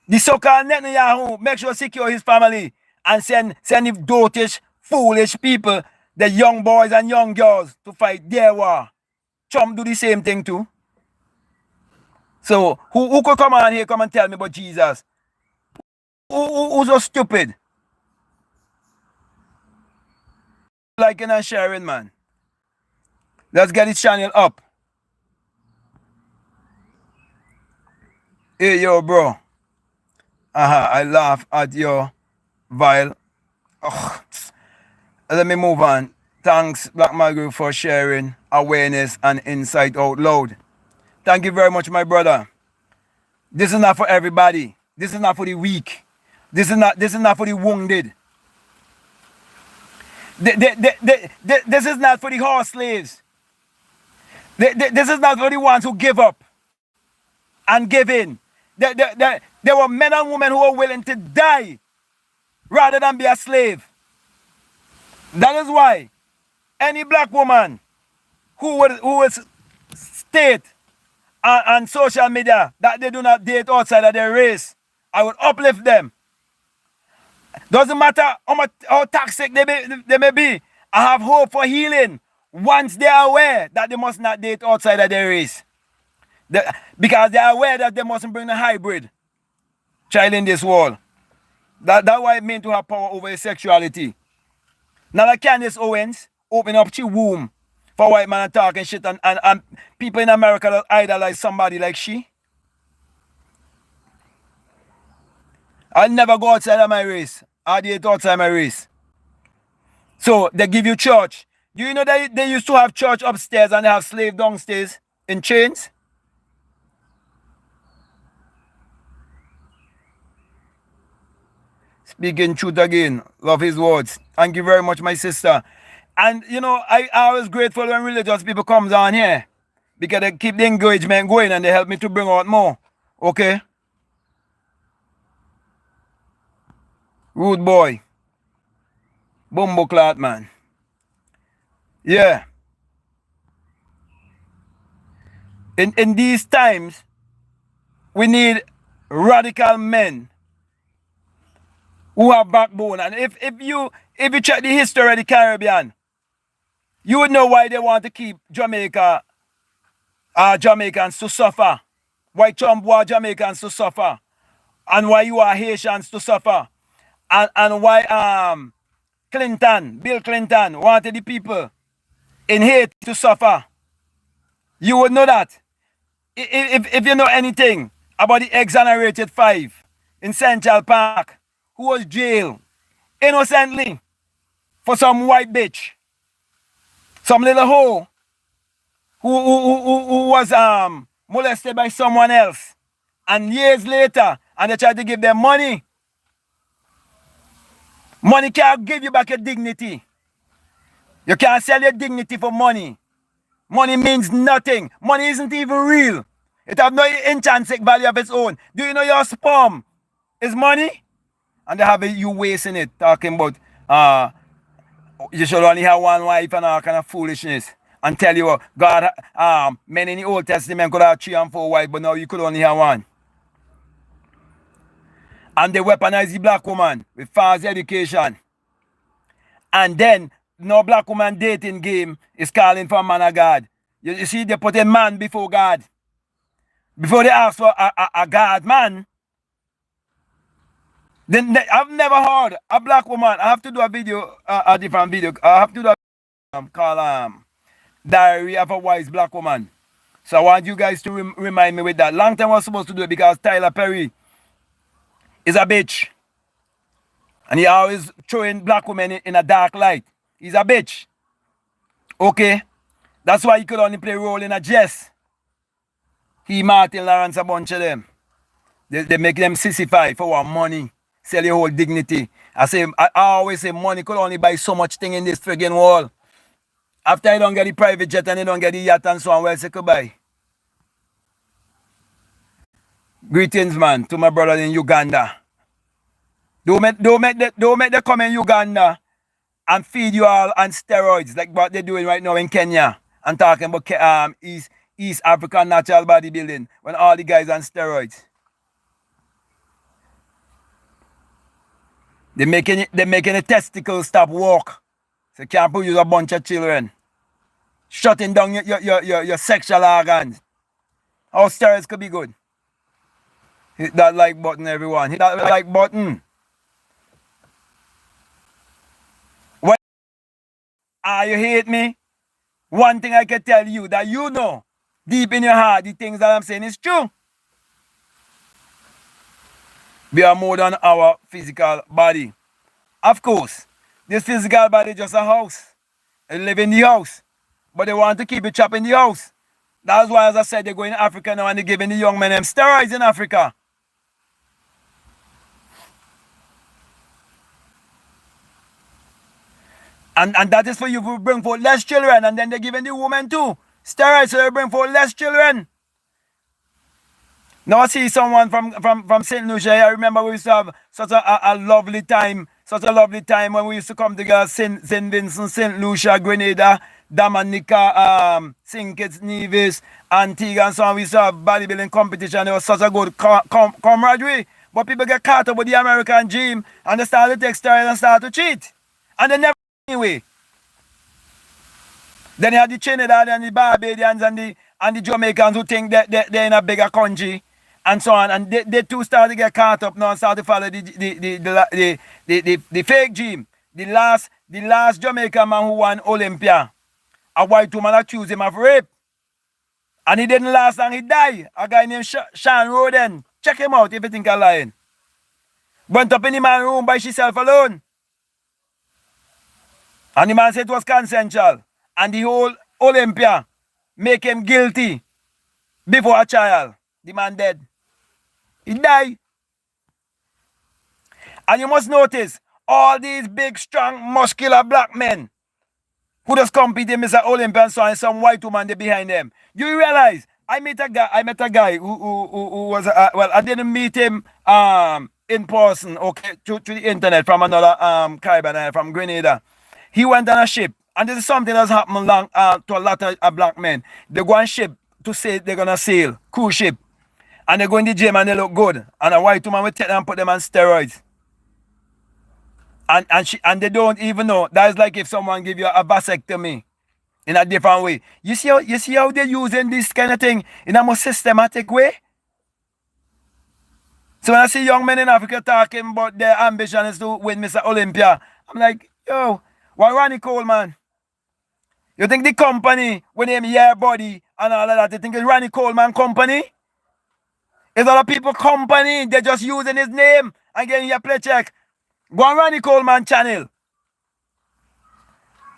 The so-called Netanyahu make sure secure his family and send the dotish, foolish people, the young boys and young girls to fight their war. Trump do the same thing too. So who could come on here, come and tell me about Jesus? Who's so stupid? Liking and sharing, man. Let's get this channel up. Hey, yo, bro. I laugh at your vile. Ugh. Let me move on. Thanks, BlackMadGuru, for sharing awareness and insight out loud. Thank you very much, my brother. This is not for everybody. This is not for the weak. This is not for the wounded. This is not for the horse slaves. This is not for the ones who give up and give in. There were men and women who were willing to die rather than be a slave. That is why any black woman who will state on social media that they do not date outside of their race, I would uplift them. Doesn't matter how toxic they may be. I have hope for healing once they are aware that they must not date outside of their race. Because they are aware that they mustn't bring a hybrid child in this world. That's why it means to have power over sexuality. Now like Candace Owens open up her womb for white man talking shit and people in America that idolize somebody like she. I'll never go outside of my race. I date outside my race. So they give you church. Do you know that they used to have church upstairs and they have slave downstairs in chains? Speaking truth again. Love his words. Thank you very much, my sister. And you know, I was grateful when religious people comes on here. Because they keep the engagement going and they help me to bring out more. Okay? Rude boy. Bumbo clot, man. Yeah. In these times, we need radical men who have backbone. And if you check the history of the Caribbean, you would know why they want to keep Jamaicans to suffer. Why Trump want Jamaicans to suffer. And why you are Haitians to suffer. And why Bill Clinton wanted the people in Haiti to suffer. You would know that. If you know anything about the exonerated five in Central Park who was jailed innocently for some white bitch, some little hoe who was molested by someone else, and years later, and they tried to give them money. Money can't give you back your dignity. You can't sell your dignity for money. Money means nothing. Money isn't even real. It has no intrinsic value of its own. Do you know your sperm is money? And they have you wasting it, talking about you should only have one wife and all kind of foolishness. And tell you God, men in the Old Testament could have 3 and 4 wives, but now you could only have one. And they weaponize the black woman with false education. And then no black woman dating game is calling for a man of God. You see, they put a man before God. Before they ask for a God man. Then I've never heard a black woman. I have to do a video, a different video. I have to do a called Diary of a Wise Black Woman. So I want you guys to remind me with that. Long time I was supposed to do it because Tyler Perry is a bitch. And he always throwing black women in a dark light. He's a bitch. Okay? That's why he could only play a role in a Jess. He, Martin Lawrence, a bunch of them. They make them sissify for what money. Sell your whole dignity. I always say money could only buy so much thing in this friggin' world. After you don't get the private jet and you don't get the yacht and so on, well, say goodbye. Greetings, man, to my brother in Uganda. Don't make them come in Uganda and feed you all on steroids like what they're doing right now in Kenya and talking about East African natural bodybuilding when all the guys on steroids. They're making the testicles stop work. So you can't produce a bunch of children. Shutting down your sexual organs. How steroids could be good. Hit that like button, everyone. Hit that like button. What? You hate me? One thing I can tell you that you know deep in your heart, the things that I'm saying is true. We are more than our physical body. Of course, this physical body is just a house. You live in the house. But they want to keep you trapped in the house. That's why, as I said, they're going to Africa now and they're giving the young men them steroids in Africa. And that is for you to bring forth less children, and then they're giving the women too steroids so they bring forth less children. Now I see someone from St. Lucia. I remember we used to have such a lovely time, when we used to come together, St. Vincent, St. Lucia, Grenada, Dominica, St. Kitts, Nevis, Antigua, and so on. We used to have bodybuilding competition. There was such a good camaraderie. But people get caught up with the American dream and they start to take steroids and start to cheat. And they never anyway. Then you have the Trinidad and the Barbadians and the Jamaicans who think that they're in a bigger country and so on. And they too start to get caught up now and start to follow the fake dream. The last Jamaican man who won Olympia, a white woman accused him of rape. And he didn't last long, he died. A guy named Sean Roden. Check him out if you think I'm lying. Went up in the man's room by himself alone. And the man said it was consensual. And the whole Olympia make him guilty before a trial. The man dead. He died. And you must notice, all these big, strong, muscular black men who just compete in Mr. Olympia and so on, and some white woman there behind them. You realize, I met a guy who was, well, I didn't meet him in person, okay, through the internet from another Caribbean island, from Grenada. He went on a ship, and this is something that's happened to a lot of black men. They go on ship to say they're going to sail, cruise ship, and they go in the gym and they look good, and a white woman will take them and put them on steroids. And they don't even know. That is like if someone give you a vasectomy in a different way. You see how they're using this kind of thing in a more systematic way? So when I see young men in Africa talking about their ambition is to win Mr. Olympia, I'm like, yo, why Ronnie Coleman? You think the company, when they hear body and all of that, you think it's Ronnie Coleman company? It's other people company, they're just using his name and getting your play check. Go on Ronnie Coleman channel.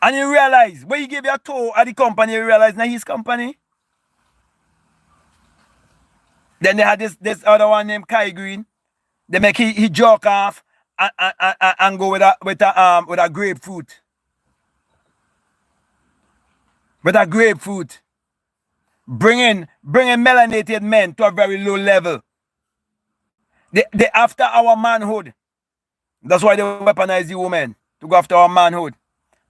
And you realize, when you give your toe at the company, you realize now his company. Then they had this other one named Kai Green. They make he joke off and go with a grapefruit. With a grapefruit. Bringing melanated men to a very low level. They after our manhood. That's why they weaponize the women to go after our manhood.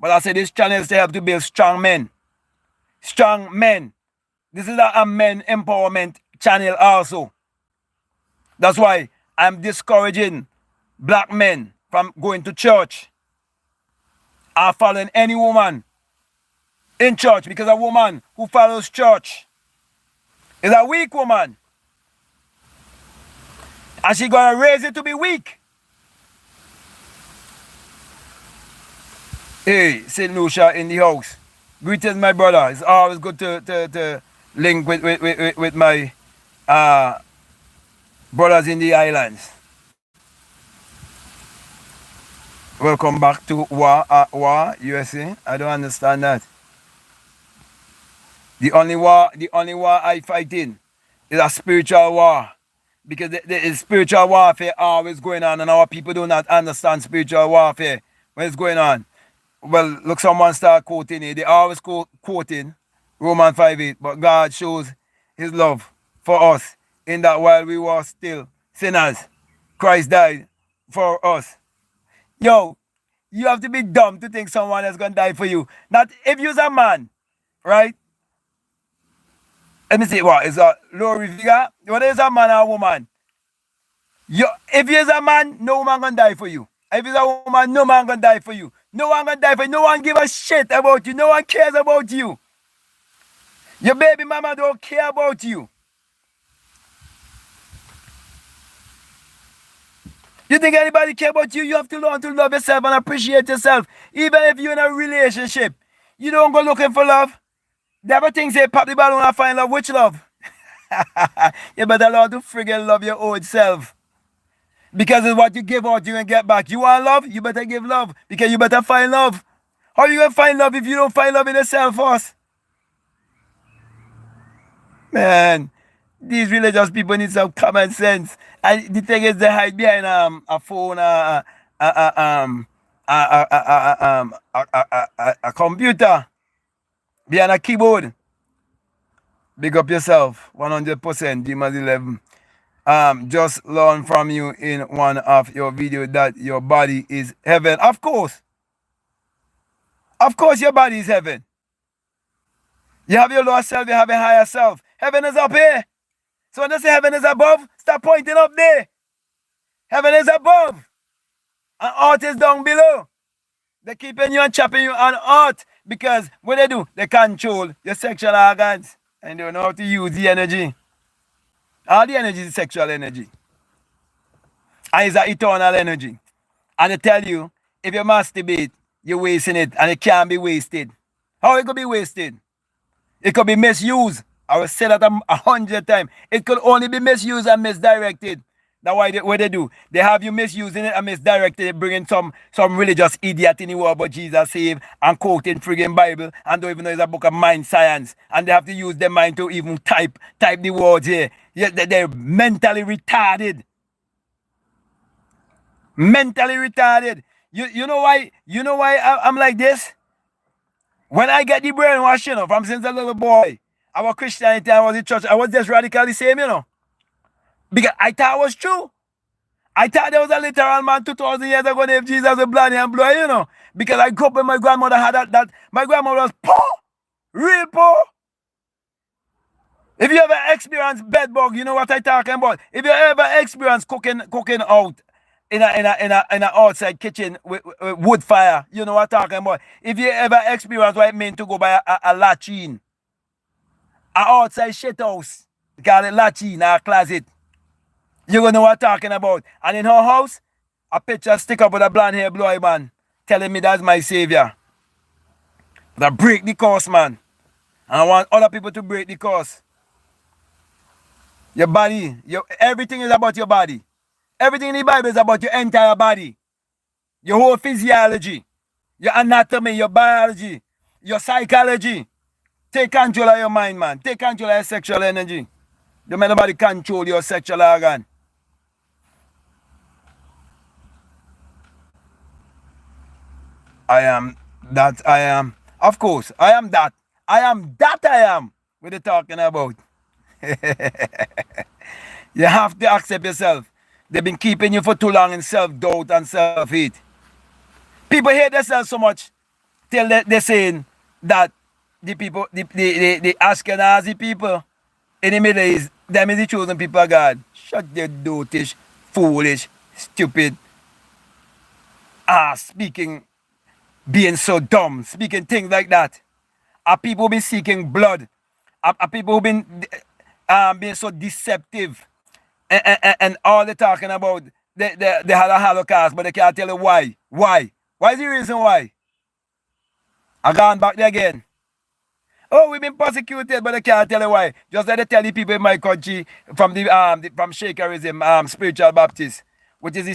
But I say this channel is to help to build strong men. Strong men. This is a men empowerment channel also. That's why I'm discouraging black men from going to church or following any woman in church, because a woman who follows church is a weak woman. And she's going to raise it to be weak. Hey, St. Lucia in the house. Greetings, my brother. It's always good to link with my brothers in the islands. Welcome back to War, USA. I don't understand that. The only war I fight in is a spiritual war. Because the spiritual warfare always going on, and our people do not understand spiritual warfare when it's going on. Well, look, someone start quoting it. They always quoting Romans 5:8. But God shows his love for us in that while we were still sinners, Christ died for us. Yo, you have to be dumb to think someone is going to die for you. Not if you're a man, right? Let me see, what is a Lori figure? What is a man or a woman? If you're a man, no man going to die for you. If you're a woman, no man going to die for you. No one gonna die for you. No one give a shit about you. No one cares about you. Your baby mama don't care about you. You think anybody care about you? You have to learn to love yourself and appreciate yourself. Even if you're in a relationship, you don't go looking for love. The other things say pop the balloon and find love. Which love? You better learn to friggin' love your old self. Because it's what you give out, you can get back. You want love? You better give love. Because you better find love. How you going to find love if you don't find love in yourself first? Man, these religious people need some common sense. And the thing is, they hide behind a phone, a computer, behind a keyboard. Big up yourself, 100%. Demons 11. Just learn from you in one of your videos that your body is heaven. Of course, your body is heaven. You have your lower self, you have a higher self. Heaven is up here. So when they say heaven is above, stop pointing up there. Heaven is above, and earth is down below. They're keeping you and chopping you on earth because what they do, they control your sexual organs and they don't know how to use the energy. All the energy is sexual energy. And it's an eternal energy. And they tell you, if you masturbate, you're wasting it, and it can't be wasted. How it could be wasted? It could be misused. I will say that 100 times. It could only be misused and misdirected. That's why what they do. They have you misusing it and misdirected, bringing some religious idiot in the world about Jesus saved and quoting friggin' Bible and don't even know it's a book of mind science. And they have to use their mind to even type the words here. Yeah, they're mentally retarded. Mentally retarded. You know why? You know why I'm like this? When I get the brainwash, from since a little boy, I was Christianity, I was in church, I was just radically same, because I thought it was true. I thought there was a literal man 2,000 years ago named Jesus with blonde hair and blue, because I grew up when my grandmother had that my grandmother was poor, real poor. If you ever experience bedbug, you know what I'm talking about. If you ever experience cooking out in a outside kitchen with wood fire, you know what I'm talking about. If you ever experience what it means to go by a latrine, a outside shit house, call it latrine, a closet, you gonna know what I'm talking about. And in her house, a picture stick up with a blonde hair blue eye man telling me that's my savior. That break the curse, man. And I want other people to break the curse. Your body, everything is about your body. Everything in the Bible is about your entire body. Your whole physiology, your anatomy, your biology, your psychology. Take control of your mind, man. Take control of your sexual energy. Don't let nobody control your sexual organ. I am that I am. Of course, I am that. I am that I am. What are you talking about? You have to accept yourself. They've been keeping you for too long in self-doubt and self-hate. People hate themselves so much till they're saying that the people, the Ashkenazi people in the Middle East, them is the chosen people of God. Shut their dotish, foolish, stupid, speaking, being so dumb, speaking things like that. Are people been seeking blood? Are people who been being so deceptive? And all they're talking about, they had a Holocaust, but they can't tell you why. Why? Why is the reason why? I gone back there again. Oh, we've been persecuted, but they can't tell you why. Just like they tell the people in my country from from Shakerism, spiritual Baptist, which is the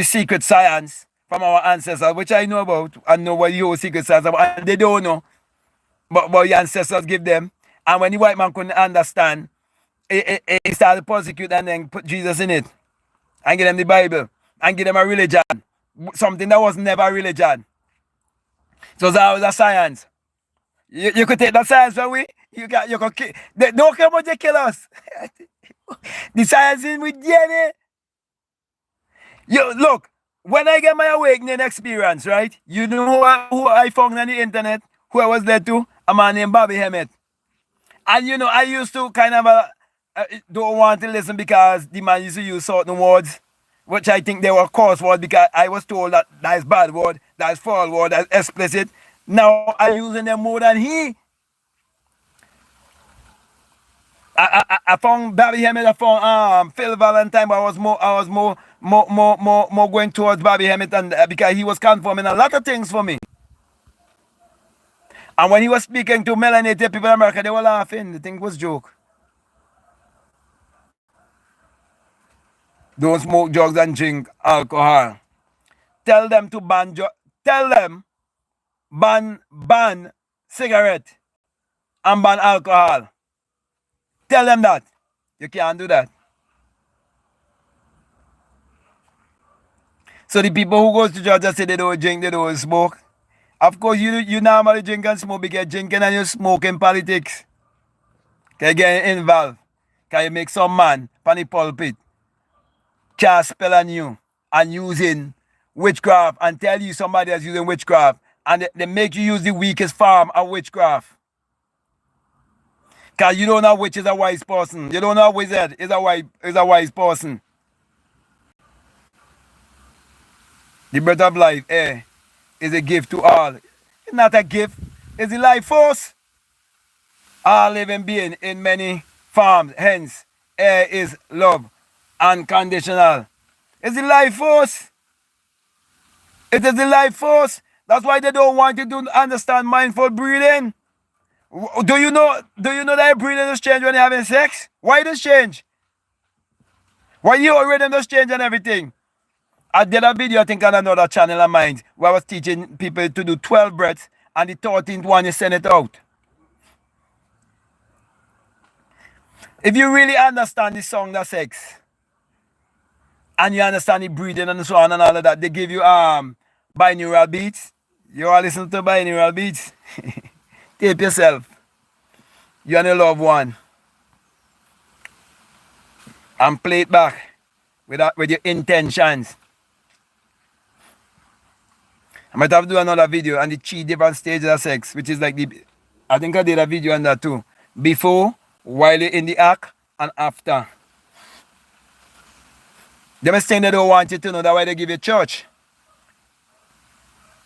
secret science from our ancestors, which I know about. I know what your secret science about, and they don't know. But your ancestors give them. And when the white man couldn't understand, he started to persecute and then put Jesus in it. And give them the Bible. And give them a religion. Something that was never a religion. So that was a science. You could take that science from we. You could kill. They don't care about they kill us. The science is with DNA. Look, when I get my awakening experience, right? You know who I found on the internet? Who I was there to? A man named Bobby Hemmett. And I used to kind of don't want to listen because the man used to use certain words, which I think they were coarse words because I was told that is bad word, that's foul word, that's explicit. Now I'm using them more than he. I found Bobby Hemmett, I found Phil Valentine, but I was more going towards Bobby Hemmett and because he was confirming a lot of things for me. And when he was speaking to melanated people in America, they were laughing. The thing was joke. Don't smoke drugs and drink alcohol. Tell them to ban cigarette and ban alcohol. Tell them that. You can't do that. So the people who goes to church and say they don't drink, they don't smoke. Of course, you normally drink and smoke because drinking and you smoke in politics. Can you get involved? Can you make some man pan the pulpit cast spell on you and using witchcraft and tell you somebody is using witchcraft and they make you use the weakest form of witchcraft? Because you don't know which is a wise person. You don't know wizard is a wise person. The breath of life, is a gift to all. It's not a gift, it's a life force. All living being in many forms. Hence, air is love, unconditional. It's the life force. It is the life force. That's why they don't want you to understand mindful breathing. Do you know that breathing does change when you're having sex? Why does change? Why your rhythm does change and everything? I did a video, I think, on another channel of mine where I was teaching people to do 12 breaths and the 13th one you send it out. If you really understand the song that's sex and you understand the breathing and so on and all of that, they give you binaural beats. You all listen to binaural beats? Tape yourself, you and your loved one, and play it back with your intentions. I might have to do another video on the 3 different stages of sex, which is like I think I did a video on that too. Before, while you're in the act, and after. Them is saying they don't want you to know, that's why they give you church.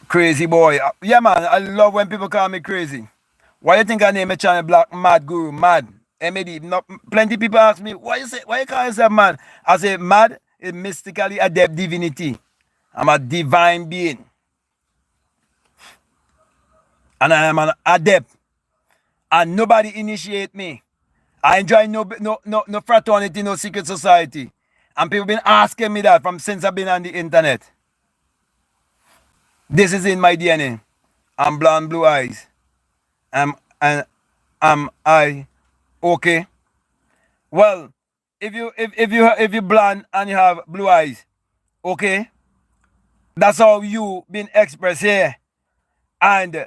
Crazy boy. Yeah, man, I love when people call me crazy. Why you think I name my channel BlackMadGuru? Mad. M-A-D. Plenty people ask me, why you call yourself mad? I say, mad is mystically adept divinity. I'm a divine being. And I am an adept. And nobody initiate me. I enjoy no fraternity, no secret society. And people been asking me that since I've been on the internet. This is in my DNA. I'm blonde, blue eyes. Am I okay? Well, if you blonde and you have blue eyes, okay? That's how you been expressed here. And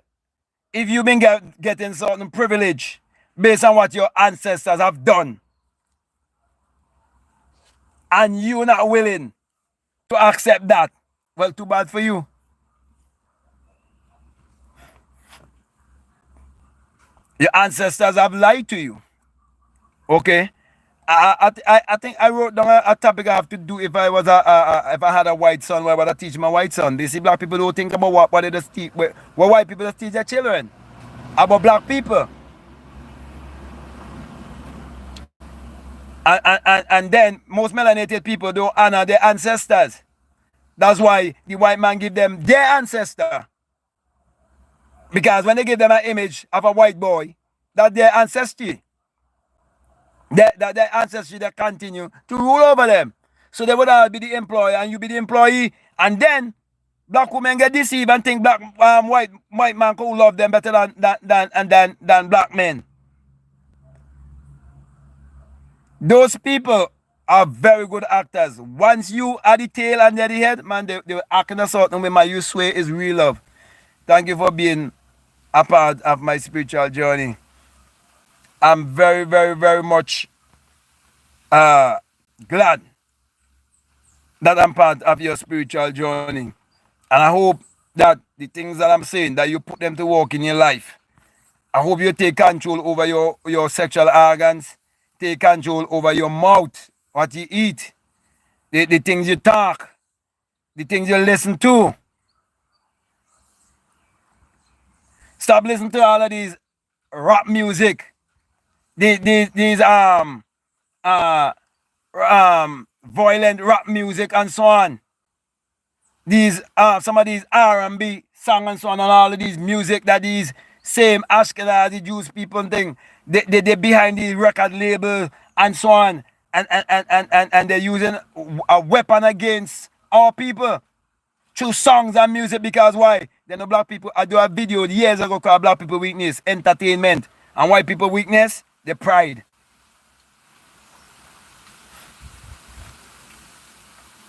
if you've been getting certain privilege based on what your ancestors have done, and you're not willing to accept that, well, too bad for you. Your ancestors have lied to you. Okay? I think I wrote down a topic I have to do if I was if I had a white son, where would I teach my white son? They see black people don't think about what they just teach, what white people just teach their children about black people. And then most melanated people don't honor their ancestors. That's why the white man give them their ancestor. Because when they give them an image of a white boy, that's their ancestry. Their ancestry that continue to rule over them. So they would all be the employer and you be the employee. And then black women get deceived and think white man could love them better than black men. Those people are very good actors. Once you are the tail and they're the head, man, they will act in a certain way. Man, you swear is real love. Thank you for being a part of my spiritual journey. I'm very, very, very much glad that I'm part of your spiritual journey. And I hope that the things that I'm saying, that you put them to work in your life. I hope you take control over your sexual organs. Take control over your mouth, what you eat, the things you talk, the things you listen to. Stop listening to all of these rap music. These violent rap music and so on. These some of these R&B songs and so on, and all of these music that these same Ashkenazi Jewish people think they behind the record label and so on, and they're using a weapon against our people through songs and music. Because why? They know black people. I do a video years ago called Black People Weakness, Entertainment, and white people weakness, their pride.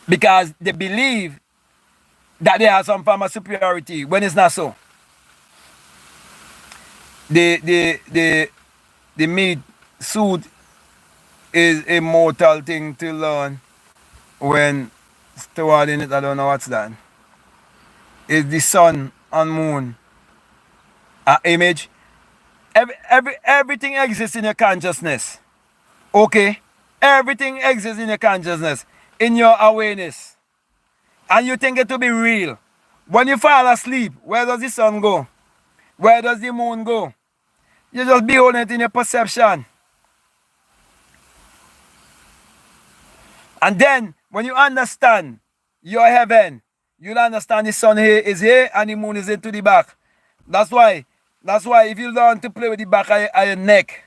because they believe that they have some form of superiority when it's not so. The meat suit is a mortal thing to learn when steward in it. I don't know what's that. Is the sun and moon an image? Everything exists in your consciousness. Okay? Everything exists in your consciousness, in your awareness. And you think it to be real. When you fall asleep, where does the sun go? Where does the moon go? You just behold it in your perception. And then, when you understand your heaven, you'll understand the sun here is here and the moon is into the back. That's why if you learn to play with the back of your neck,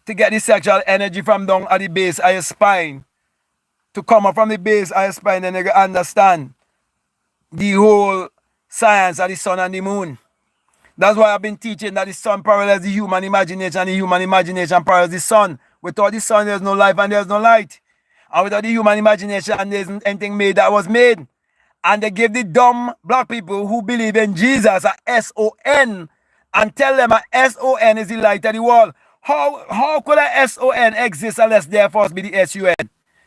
to get the sexual energy from down at the base of your spine, to come up from the base of your spine, then you can understand the whole science of the sun and the moon. That's why I've been teaching that the sun parallels the human imagination, the human imagination parallels the sun. Without the sun, there's no life and there's no light. And without the human imagination, there isn't anything made that was made. And they give the dumb black people who believe in Jesus a S-O-N and tell them a S-O-N is the light of the world. How could a S-O-N exist unless there first be the S-U-N?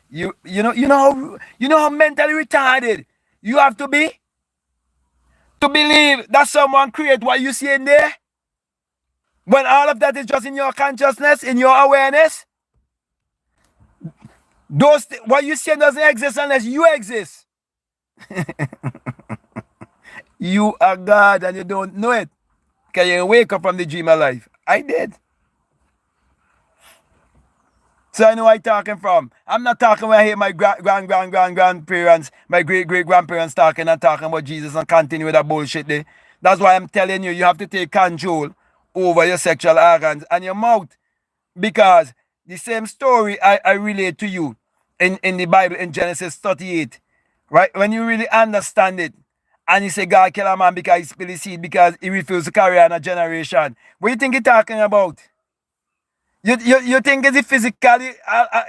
You know how mentally retarded you have to be to believe that someone create what you see in there, when all of that is just in your consciousness, in your awareness. What you see doesn't exist unless you exist. You are God and you don't know it. Can you wake up from the dream of life? I did. So I know where I'm talking from. I'm not talking where I hear my grandparents, my great-great-grandparents talking about Jesus and continue with that bullshit there. That's why I'm telling you, you have to take control over your sexual organs and your mouth. Because the same story I relate to you in the Bible in Genesis 38. Right? When you really understand it, and you say God kill a man because he spilled his seed, because he refused to carry on a generation. What do you think he's talking about? You think it's physically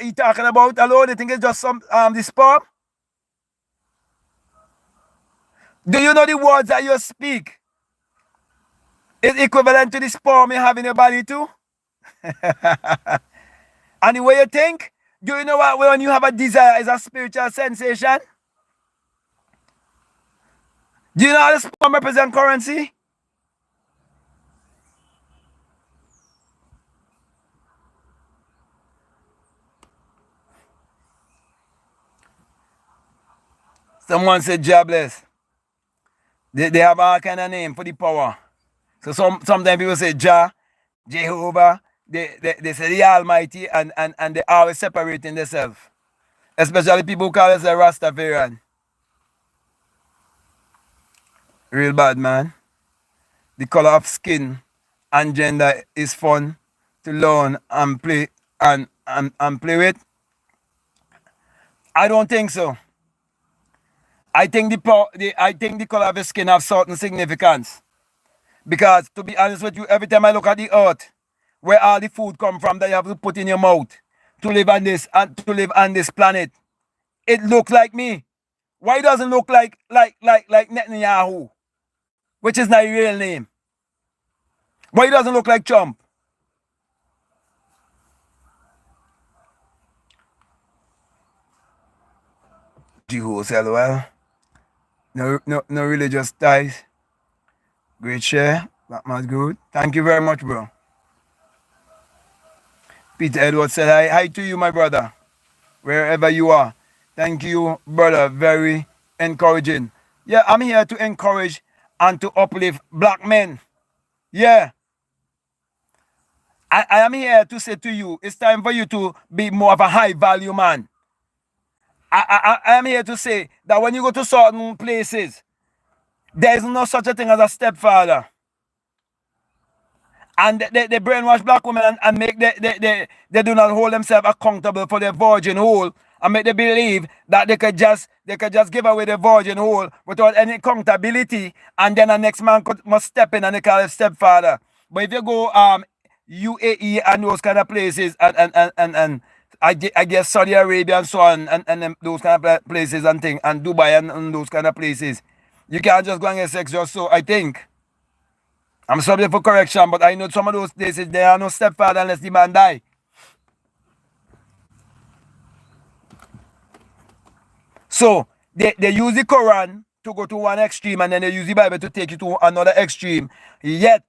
he talking about alone? You think it's just some the sperm? Do you know the words that you speak is equivalent to the sperm you have in your body too? And the way you think, do you know what when you have a desire is a spiritual sensation? Do you know how the sperm represent currency? Someone said jobless. They have all kind of name for the power. So sometimes people say Jah, Jehovah, they say the Almighty, and they always separating themselves. Especially people who call themselves Rastafarian. Real bad, man. The color of skin and gender is fun to learn and play and play with. I don't think so. I think the color of your skin have certain significance. Because to be honest with you, every time I look at the earth, where all the food come from that you have to put in your mouth to live on this and to live on this planet, it looks like me. Why doesn't it look like Netanyahu, which is my real name? Why doesn't it look like Trump? Jehovah's LOL. No religious ties. Great share. BlackMadGuru. Thank you very much, bro. Peter Edwards said hi to you, my brother. Wherever you are. Thank you, brother. Very encouraging. Yeah, I'm here to encourage and to uplift black men. Yeah. I am here to say to you, it's time for you to be more of a high value man. I am here to say that when you go to certain places, there is no such a thing as a stepfather. And they brainwash black women and make they do not hold themselves accountable for their virgin hole, and make them believe that they could just give away the virgin hole without any accountability, and then the next man must step in and they call it stepfather. But if you go UAE and those kind of places and I guess Saudi Arabia and so on, and them, those kind of places and things, and Dubai and those kind of places. You can't just go and get sex just so, I think. I'm subject for correction, but I know some of those places, there are no stepfather unless the man die. So, they use the Quran to go to one extreme, and then they use the Bible to take you to another extreme. Yet,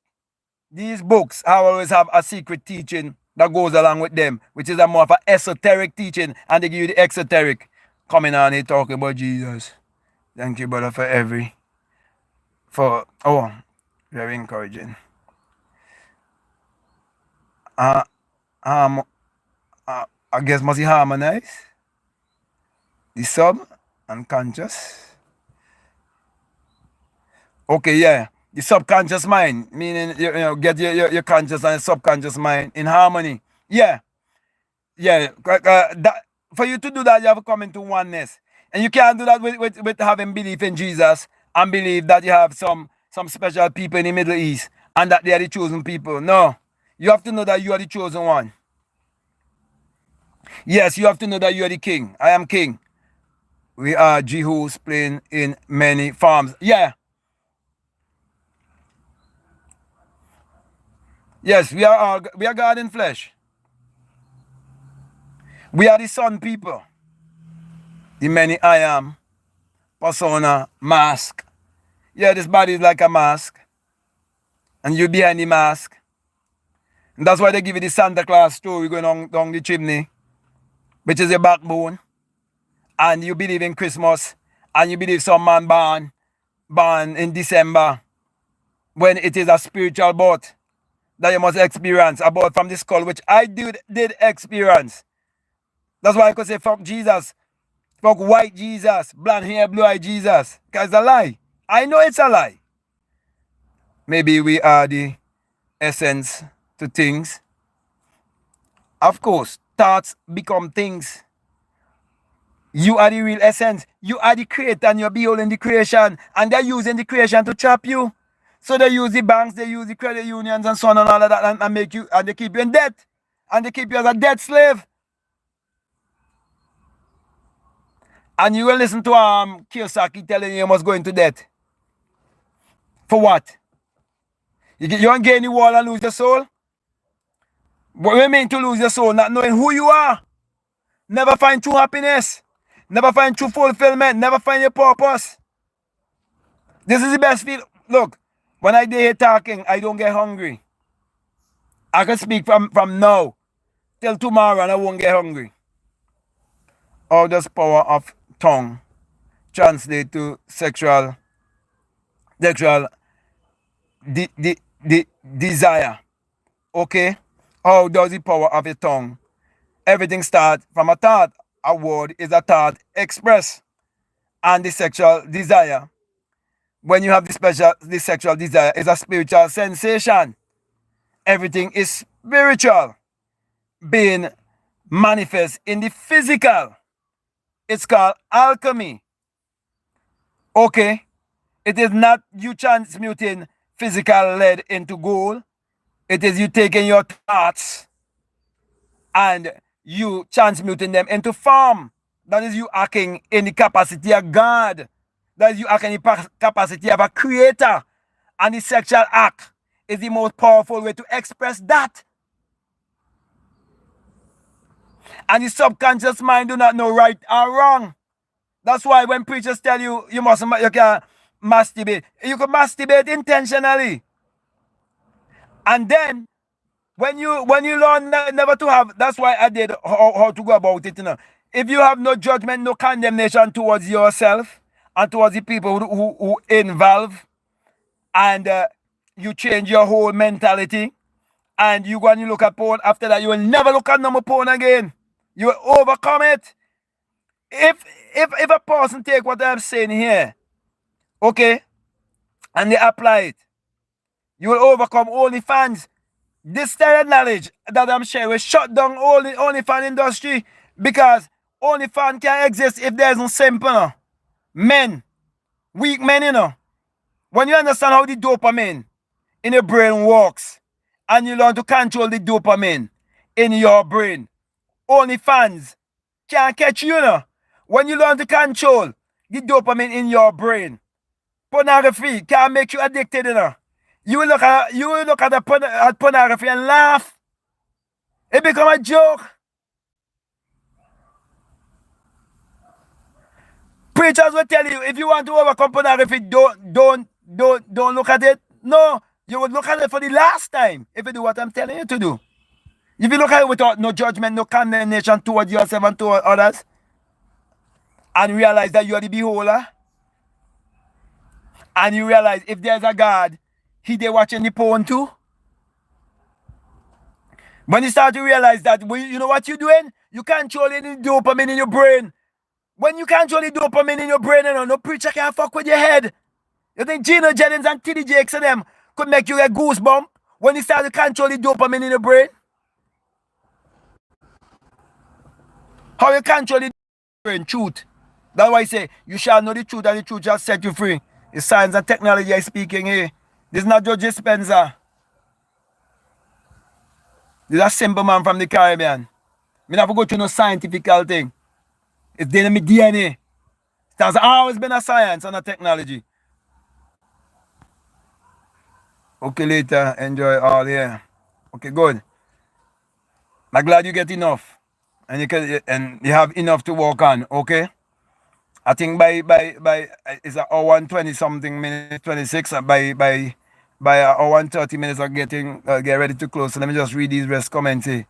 these books always have a secret teaching that goes along with them, which is a more of an esoteric teaching, and they give you the exoteric. Coming on here talking about Jesus. Thank you, brother, very encouraging. I guess must he harmonize the sub and conscious. Okay, yeah. The subconscious mind, meaning get your conscious and subconscious mind in harmony. Yeah. For you to do that, you have to come into oneness. And you can't do that with having belief in Jesus and believe that you have some special people in the Middle East and that they are the chosen people. No. You have to know that you are the chosen one. Yes, you have to know that you are the king. I am king. We are Jehus playing in many forms. Yeah. Yes, we are God in flesh. We are the sun people. The many I am, persona, mask. Yeah, this body is like a mask. And you behind the mask. And that's why they give you the Santa Claus story going down the chimney, which is your backbone. And you believe in Christmas. And you believe some man born in December, when it is a spiritual birth that you must experience, a birth from the skull, which I did experience. That's why I could say, fuck Jesus. Fuck white Jesus. Blonde hair, blue-eyed Jesus. Because it's a lie. I know it's a lie. Maybe we are the essence to things. Of course, thoughts become things. You are the real essence. You are the creator and you're beholding the creation. And they're using the creation to trap you. So they use the banks, they use the credit unions and so on and all of that and make you, and they keep you in debt. And they keep you as a debt slave. And you will listen to Kiyosaki telling you must go into debt. For what? You want to gain the world and lose your soul? What do you mean to lose your soul? Not knowing who you are. Never find true happiness. Never find true fulfillment. Never find your purpose. This is the best feel. Look, when I hear talking, I don't get hungry. I can speak from now till tomorrow and I won't get hungry. How does power of tongue translate to sexual desire? Okay? How does the power of a tongue? Everything starts from a thought. A word is a thought expressed. And the sexual desire, when you have the sexual desire, is a spiritual sensation. Everything is spiritual, being manifest in the physical. It's called alchemy. Okay? It is not you transmuting physical lead into gold. It is you taking your thoughts and you transmuting them into form. That is you acting in the capacity of God. That is you acting in the capacity of a creator. And the sexual act is the most powerful way to express that. And the subconscious mind do not know right or wrong. That's why when preachers tell you you can masturbate, you can masturbate intentionally. And then when you learn never to have, that's why I did how to go about it. If you have no judgment, no condemnation towards yourself and towards the people who involve, and you change your whole mentality, and you go and you look at porn, after that you will never look at no more porn again. You will overcome it. If a person take what I'm saying here, okay, and they apply it, you will overcome OnlyFans. This style of knowledge that I'm sharing will shut down all the OnlyFans industry, because OnlyFans can't exist if there isn't simple men, weak men, When you understand how the dopamine in your brain works, and you learn to control the dopamine in your brain, only fans can't catch you, you know. When you learn to control the dopamine in your brain, pornography can make you addicted, you know. You will look at at pornography and laugh. It become a joke. Preachers will tell you if you want to overcome pornography, don't look at it. No, you would look at it for the last time if you do what I'm telling you to do. If you look at it without no judgment, no condemnation towards yourself and toward others, and realize that you are the beholder, and you realize if there's a God, he there watching the porn too. When you start to realize that, you know what you're doing? You controlling the dopamine in your brain. When you control the dopamine in your brain, you know, no preacher can fuck with your head. You think Gino Jennings and TD Jakes and them could make you get goosebump when you start to control the dopamine in your brain? How you control the brain? Truth. That's why I say, you shall know the truth and the truth shall set you free. It's science and technology I speaking here. This is not Judge Spencer. This is a simple man from the Caribbean. Me never go through no scientific thing. It's in my DNA. It has always been a science and a technology. Okay, later. Enjoy all here. Okay, good. I'm glad you get enough. And you have enough to work on, okay? I think by it's an hour and 20 something minutes, 26. By hour and 30 minutes are get ready to close. So let me just read these rest comments here.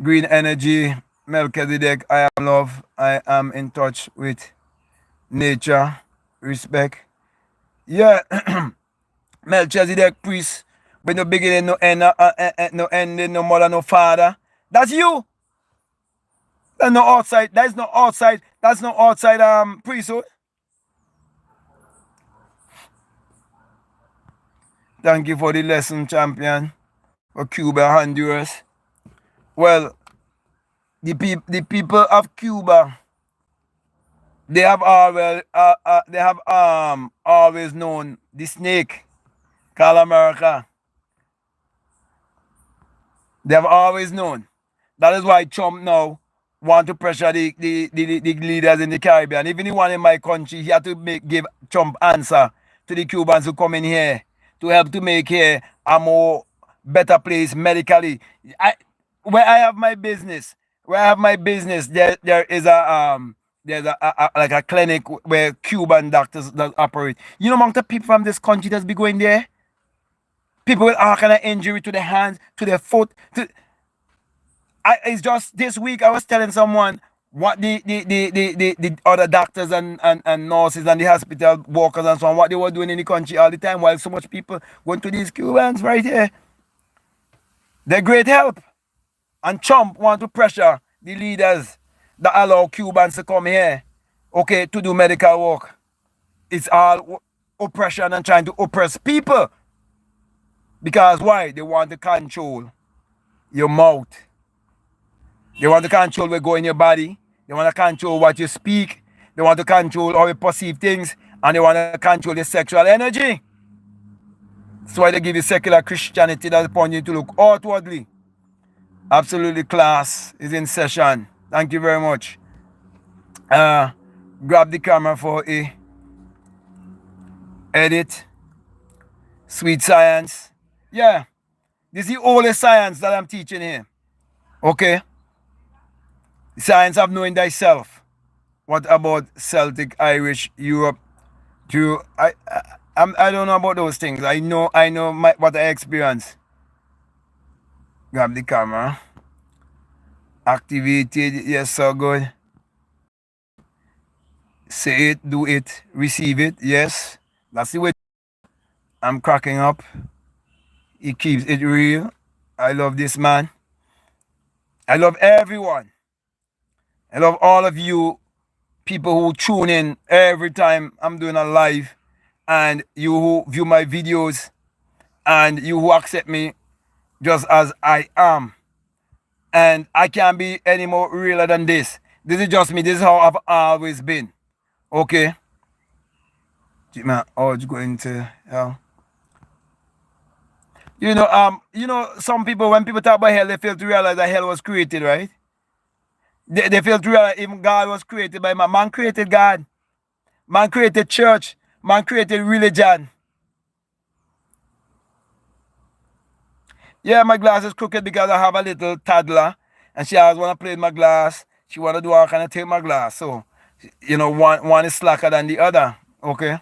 Green energy, Melchizedek, I am love, I am in touch with nature, respect. Yeah, Melchizedek priest, with no beginning, no end, no ending, no mother, no father. That's you. That's no outside. That's no outside. That's no outside priesthood. Thank you for the lesson, champion. For Cuba, Honduras. Well, the people of Cuba, they have always known the snake called America. They have always known. That is why Trump now want to pressure the leaders in the Caribbean. Even the one in my country, he had to give Trump answer to the Cubans who come in here to help to make here a more better place medically. Where I have my business, there is like a clinic where Cuban doctors that operate. You know, among the people from this country that's be going there, people with all kind of injury to their hands, to their foot. It's just this week I was telling someone what the other doctors and nurses and the hospital workers and so on, what they were doing in the country all the time while so much people went to these Cubans right here. They're great help. And Trump want to pressure the leaders that allow Cubans to come here, okay, to do medical work. It's all oppression and trying to oppress people. Because why? They want to control your mouth. They want to control what go in your body. They want to control what you speak. They want to control how you perceive things. And they want to control your sexual energy. That's why they give you secular Christianity that point you to look outwardly. Absolutely, class is in session. Thank you very much. Grab the camera for a edit. Sweet science. Yeah. This is the oldest science that I'm teaching here. Okay? The science of knowing thyself. What about Celtic, Irish, Europe? I don't know about those things. I know what I experience. Grab the camera. Activated. Yes, so good. Say it, do it, receive it. Yes. That's the way I'm cracking up. He keeps it real. I love this man. I love everyone. I love all of you people who tune in every time I'm doing a live, and you who view my videos, and you who accept me just as I am. And I can't be any more realer than this. This is just me. This is how I've always been. Okay? Man, oh, it's going to hell. You know, some people, when people talk about hell, they fail to realize that hell was created, right? They fail to realize even God was created by man. Man created God. Man created church. Man created religion. Yeah, my glass is crooked because I have a little toddler and she always want to play with my glass. She want to do all kind of thing with my glass. So, one is slacker than the other. Okay.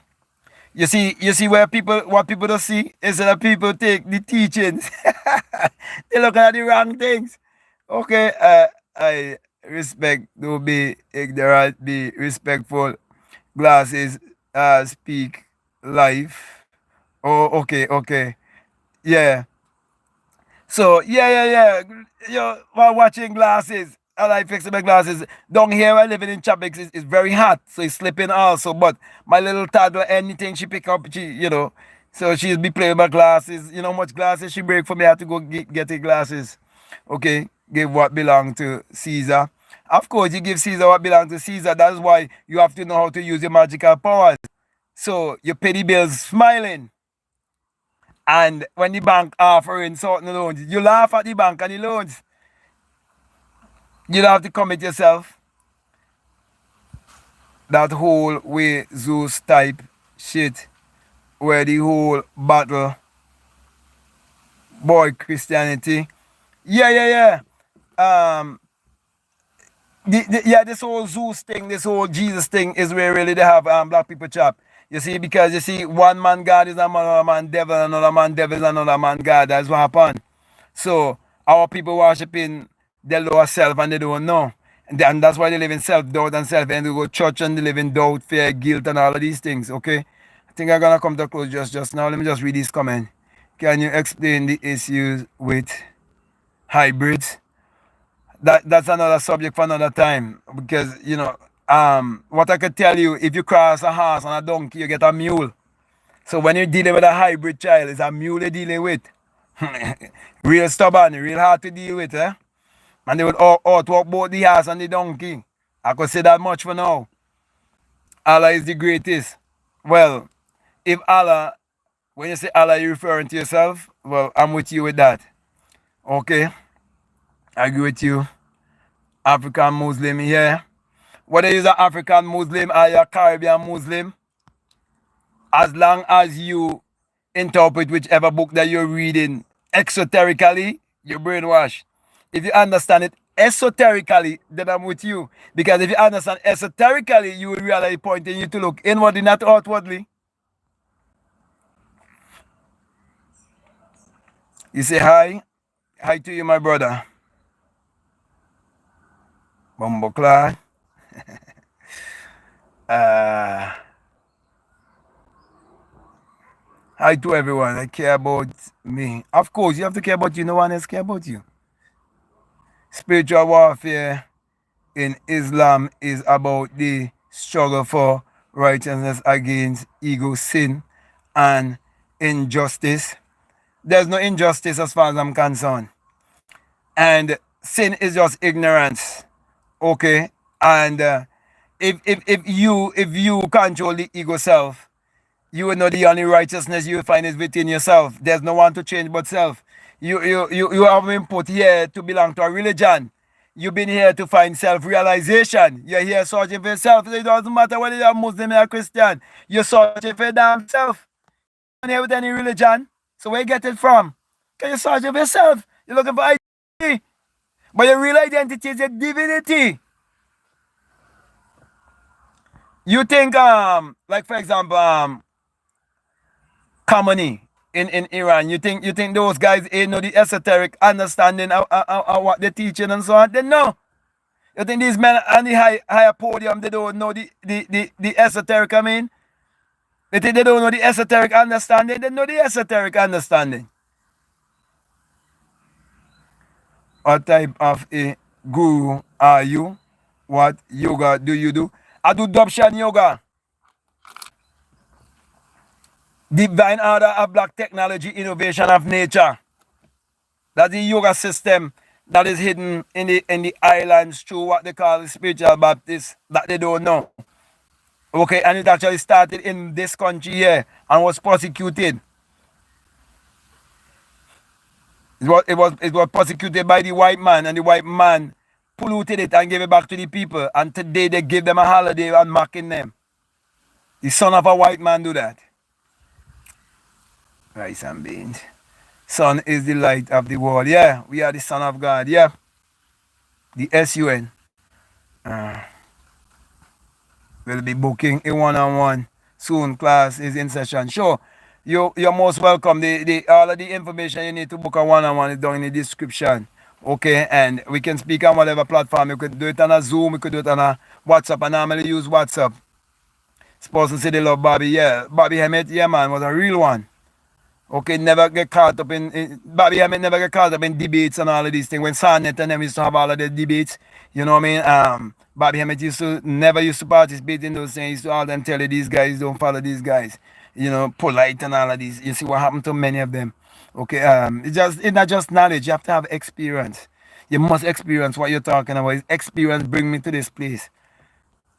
You see what people don't see is that people take the teachings. They look at the wrong things. Okay, I respect, don't be ignorant, be respectful. Glasses, speak life. Oh, okay. Yeah. So yeah. While watching glasses, I like fixing my glasses. Down here, I living in Chapix, it's very hot, so it's slipping also. But my little toddler, anything she pick up, so she'll be playing with my glasses. You know how much glasses she break for me? I have to go get the glasses. Okay, give what belong to Caesar. Of course, you give Caesar what belongs to Caesar. That's why you have to know how to use your magical powers. So you pay the bills smiling. And when the bank offering certain loans, you laugh at the bank and the loans. You don't have to commit yourself. That whole way Zeus type shit where the whole battle boy Christianity. Yeah. Um this whole Zeus thing, this whole Jesus thing is where really they have black people chop. You see, because you see, one man God is another man devil, another man devil is another man God. That's what happened. So our people worshiping their lower self and they don't know. And that's why they live in self-doubt and and they go to church and they live in doubt, fear, guilt and all of these things, okay? I think I'm gonna come to a close just now. Let me just read this comment. Can you explain the issues with hybrids? That's another subject for another time. Because what I could tell you, if you cross a horse and a donkey, you get a mule. So when you're dealing with a hybrid child, it's a mule you're dealing with. Real stubborn, real hard to deal with, eh? And they would outwalk both the horse and the donkey. I could say that much for now. Allah is the greatest. Well, if Allah, when you say Allah, you're referring to yourself, well, I'm with you with that. Okay? I agree with you. African Muslim, yeah. Whether you're an African Muslim or you're a Caribbean Muslim, as long as you interpret whichever book that you're reading exoterically, you're brainwashed. If you understand it esoterically, then I'm with you. Because if you understand esoterically, you will realize pointing you to look inwardly, not outwardly. You say hi. Hi to you, my brother. Bumbleclad. Hi to everyone. I care about me. Of course, you have to care about you. No one else care about you. Spiritual warfare in Islam is about the struggle for righteousness against ego, sin, and injustice. There's no injustice as far as I'm concerned. And sin is just ignorance. Okay? And if you control the ego self, you will know the only righteousness you will find is within yourself. There's no one to change but self. You have been put here to belong to a religion. You've been here to find self-realization. You're here searching for yourself. It doesn't matter whether you're Muslim or Christian. You're searching for your damn self. You're not here with any religion. So where you get it from? Because you're searching for yourself. You're looking for identity. But your real identity is your divinity. You think, like for example, Khamenei in Iran, you think those guys ain't know the esoteric understanding of what they're teaching and so on? They know. You think these men on the higher podium, they don't know the esoteric, I mean? They think they don't know the esoteric understanding? They know the esoteric understanding. What type of a guru are you? What yoga do you do? I do Dobshan yoga. Divine order of black technology, innovation of nature. That's the yoga system that is hidden in the islands through what they call the spiritual Baptists that they don't know. Okay, and it actually started in this country here and was prosecuted. It was prosecuted by the white man, and the white man polluted it and gave it back to the people. And today they give them a holiday and mocking them. The son of a white man do that. Rice and beans. Sun is the light of the world. Yeah, we are the son of God. Yeah. The SUN. We'll be booking a one-on-one soon. Class is in session. Sure. You're most welcome. All of the information you need to book a one-on-one is down in the description. Okay, and we can speak on whatever platform. You could do it on a Zoom, you could do it on a WhatsApp. I normally use WhatsApp. Supposed to say they love Bobby. Yeah, Bobby Hammett, yeah man, was a real one. Okay, never get caught up in Bobby Hammett never get caught up in debates and all of these things. When Sarnet and them used to have all of the debates, you know what I mean? Bobby Hammett never used to participate in those things. He used to all them tell you these guys don't follow these guys. You know, polite and all of these. You see what happened to many of them. Okay, it's not just knowledge, you have to have experience. You must experience what you're talking about. Experience bring me to this place.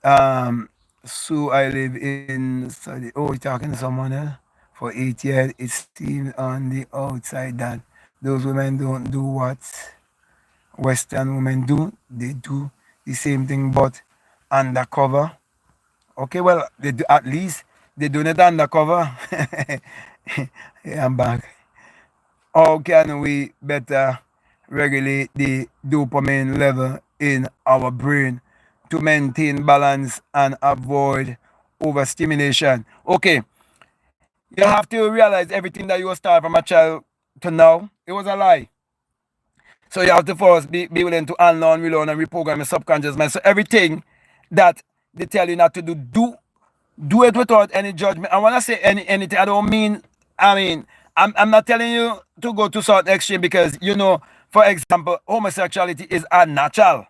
So I live in Saudi. Oh, you're talking to someone else? For 8 years, it seems on the outside that those women don't do what Western women do. They do the same thing, but undercover. Okay, well, they do, at least they do it undercover. Yeah, I'm back. How can we better regulate the dopamine level in our brain to maintain balance and avoid overstimulation? Okay, you have to realize everything that you was taught from a child to now, it was a lie. So you have to first be willing to unlearn, relearn, and reprogram your subconscious mind. So everything that they tell you not to do it without any judgment. And when I say anything, I don't mean, I'm not telling you to go to certain extreme because, you know, for example, homosexuality is unnatural.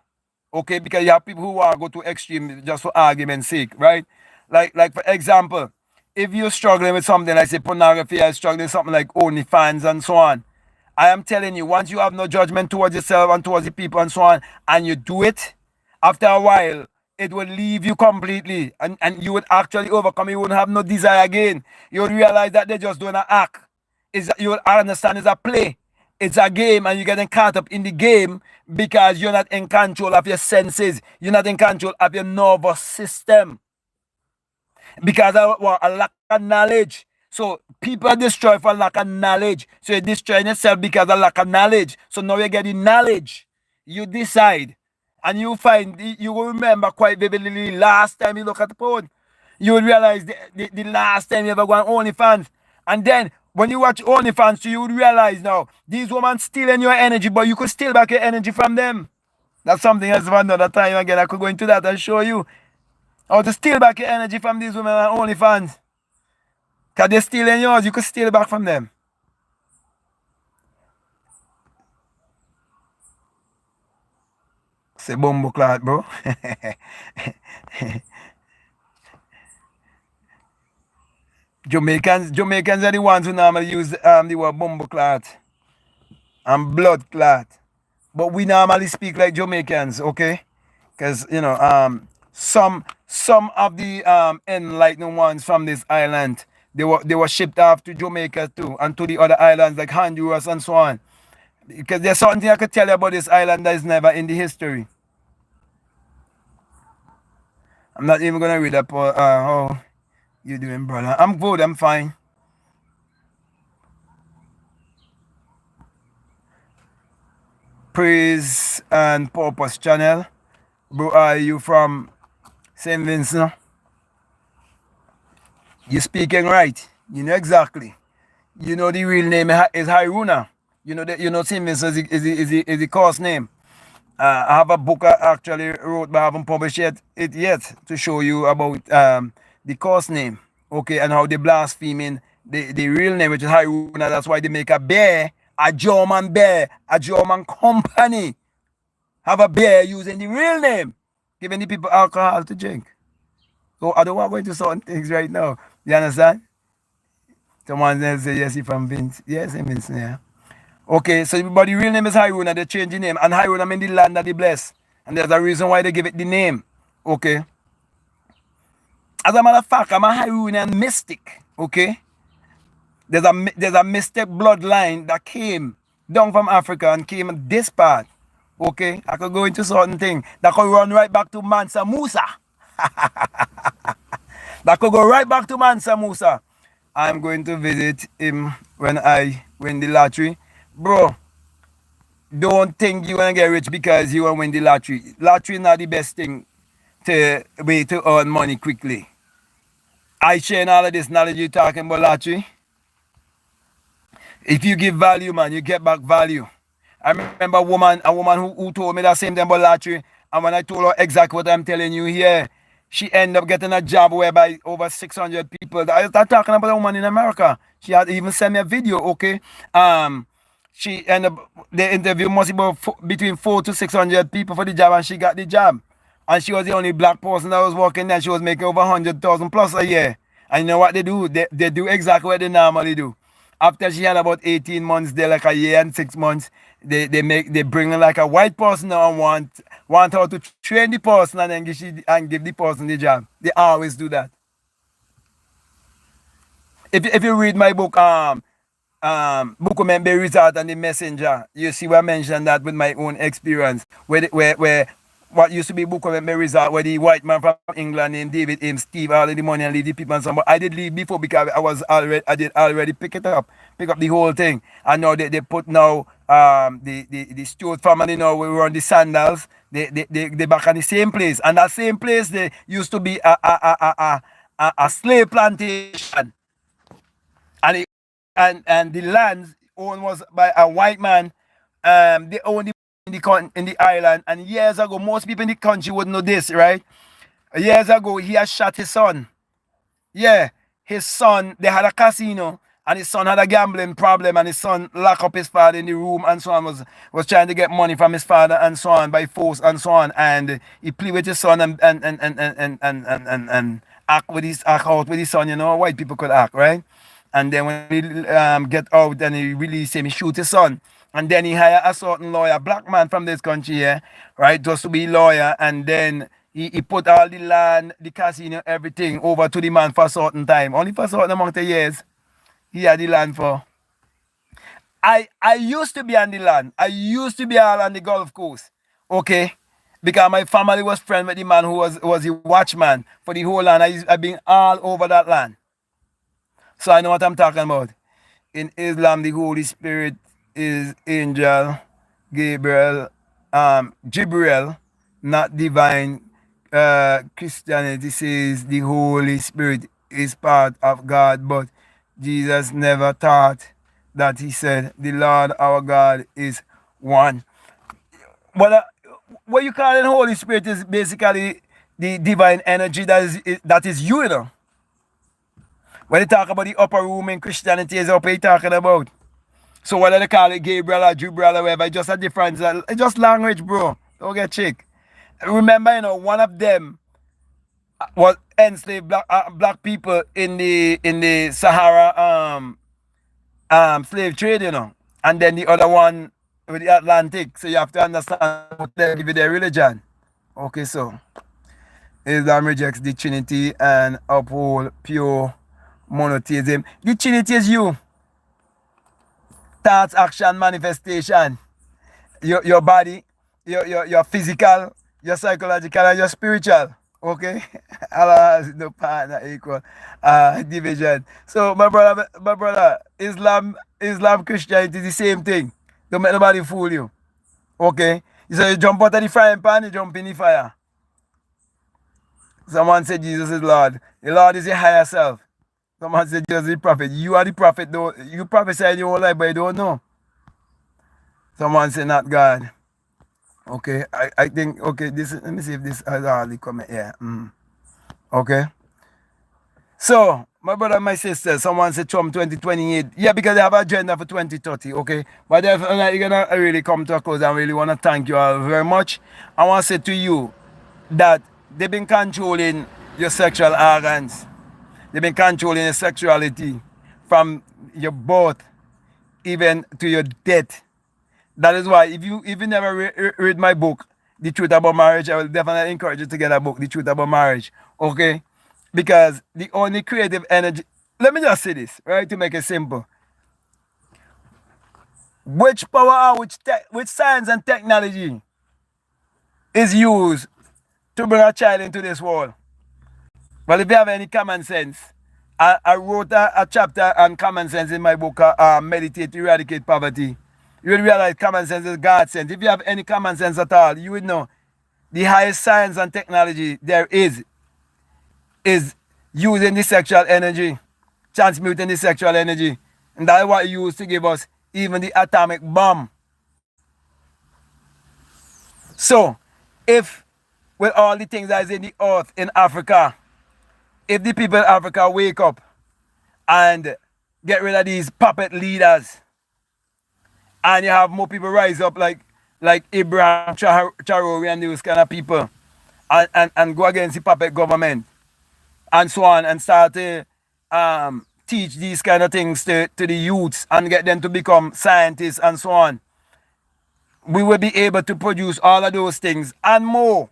Okay, because you have people who want to go to extreme just for argument's sake, right? Like for example, if you're struggling with something like say pornography, you're struggling with something like OnlyFans and so on, I am telling you, once you have no judgment towards yourself and towards the people and so on, and you do it, after a while, it will leave you completely. And you would actually overcome. You wouldn't have no desire again. You would realize that they're just doing an act. You would understand it's a play. It's a game, and you're getting caught up in the game because you're not in control of your senses. You're not in control of your nervous system. Because of a lack of knowledge. So people destroy for lack of knowledge. So you're destroying yourself because of lack of knowledge. So now you're getting knowledge. You decide. And you find, you will remember quite vividly last time you look at the phone. You will realize the last time you ever go on OnlyFans. And then when you watch OnlyFans, you would realize now, these women stealing your energy, but you could steal back your energy from them. That's something else for another time again. I could go into that and show you how to steal back your energy from these women on OnlyFans. Because they're stealing yours, you could steal it back from them. Say bumbo clot, bro. Jamaicans are the ones who normally use the word bumbo clot and blood clot. But we normally speak like Jamaicans, okay? Because, you know, some of the enlightened ones from this island, they were shipped off to Jamaica too, and to the other islands like Honduras and so on. Because there's something I could tell you about this island that is never in the history. I'm not even gonna read up how you doing, brother. I'm good, I'm fine. Praise and Purpose channel. Bro, are you from St. Vincent? You speaking right. You know exactly. You know the real name is Haruna. You know St. Vincent is the course name. I have a book I actually wrote, but I haven't published it yet to show you about the course name, okay, and how they blaspheming the real name, which is Haruna. That's why they make a bear, a German bear, a German company have a bear using the real name, giving the people alcohol to drink. So I don't want to go into certain things right now. You understand? Someone else say yes, he from Vince. Yes, he Vince, yeah. Okay, so everybody real name is Haruna, they change the name. And Haruna means the land of the blessed. And there's a reason why they give it the name. Okay. As a matter of fact, I'm a Harunian mystic. Okay. There's a mystic bloodline that came down from Africa and came this part. Okay, I could go into certain thing that could run right back to Mansa Musa. That could go right back to Mansa Musa. I'm going to visit him when I win the lottery. Bro, don't think you're gonna get rich because you wanna win the lottery. Lottery is not the best thing to way to earn money quickly. I sharing all of this knowledge you're talking about lottery. If you give value, man, you get back value. I remember a woman who told me that same thing about lottery. And when I told her exactly what I'm telling you here, she ended up getting a job whereby over 600 people. I start talking about a woman in America. She had even sent me a video, okay? She ended up, the interview must be about between 4 to 600 people for the job, and she got the job. And she was the only black person that was working there. She was making over 100,000 plus a year. And you know what they do? They do exactly what they normally do. After she had about 18 months there, like a year and 6 months, they bring her like a white person now and want her to train the person and then give the person the job. They always do that. If you read my book, book of Be Result and the Messenger, you see where I mentioned that with my own experience, where what used to be book of Be Result, where the white man from England named David Ames Steve all of the money and leave the people and some. But I did leave before because I did already pick up the whole thing, and now they put now the Stewart family now we run the sandals. They back on the same place, and that same place they used to be a slave plantation, and and the land owned was by a white man. They owned in the island. And years ago, most people in the country would know this, right? Years ago, he had shot his son. Yeah, his son. They had a casino, and his son had a gambling problem, and his son locked up his father in the room, and so on was trying to get money from his father, and so on by force, and so on. And he played with his son and act out with his son. You know, white people could act, right? And then when he get out and he release him, he shoot his son. And then he hire a certain lawyer, black man from this country here, right, just to be lawyer. And then he put all the land, the casino, everything over to the man for a certain time. Only for a certain amount of years he had the land for. I used to be on the land. I used to be all on the Gulf Coast. Okay? Because my family was friend with the man who was the watchman for the whole land. I've been all over that land. So I know what I'm talking about. In Islam, the Holy Spirit is angel, Gabriel, Jibril, not divine. Christianity says the Holy Spirit is part of God, but Jesus never taught that. He said, the Lord our God is one. But what you call the Holy Spirit is basically the divine energy that is you, you know. When they talk about the upper room in Christianity, is what you talking about. So whether they call it Gabriel or Jubriel or whatever, it's just a difference. It's just language, bro. Don't get chick. Remember, you know, one of them was enslaved black people in the Sahara slave trade, you know. And then the other one with the Atlantic. So you have to understand what they give you their religion. Okay, so Islam rejects the Trinity and uphold pure monotheism. The Trinity is you. Thoughts, action, manifestation. Your body, your physical, your psychological, and your spiritual. Okay? Allah has no partner equal division. So my brother, Islam, Christianity is the same thing. Don't make nobody fool you. Okay? So you jump out of the frying pan, you jump in the fire. Someone said Jesus is Lord. The Lord is your higher self. Someone said Jesus is the prophet. You are the prophet though. You prophesy in your whole life, but you don't know. Someone said not God. Okay, I think, okay, this, let me see if this has hardly come here. Okay. So, my brother and my sister, someone said Trump 2028. Yeah, because they have an agenda for 2030, okay? But if you're going to really come to a close, I really want to thank you all very much. I want to say to you that they've been controlling your sexual organs. They've been controlling your sexuality from your birth even to your death. That is why if you never read my book, The Truth About Marriage, I will definitely encourage you to get a book, The Truth About Marriage. Okay? Because the only creative energy, let me just say this, right, to make it simple. Which power or which science and technology is used to bring a child into this world? Well, if you have any common sense, I wrote a chapter on common sense in my book, Meditate to Eradicate Poverty. You will realize common sense is God's sense. If you have any common sense at all, you would know the highest science and technology there is using the sexual energy, transmuting the sexual energy. And that's what you used to give us even the atomic bomb. So, if with all the things that is in the earth in Africa, if the people in Africa wake up and get rid of these puppet leaders, and you have more people rise up like Abraham Traore and those kind of people, and go against the puppet government, and so on, and start to teach these kind of things to the youths and get them to become scientists and so on, we will be able to produce all of those things and more.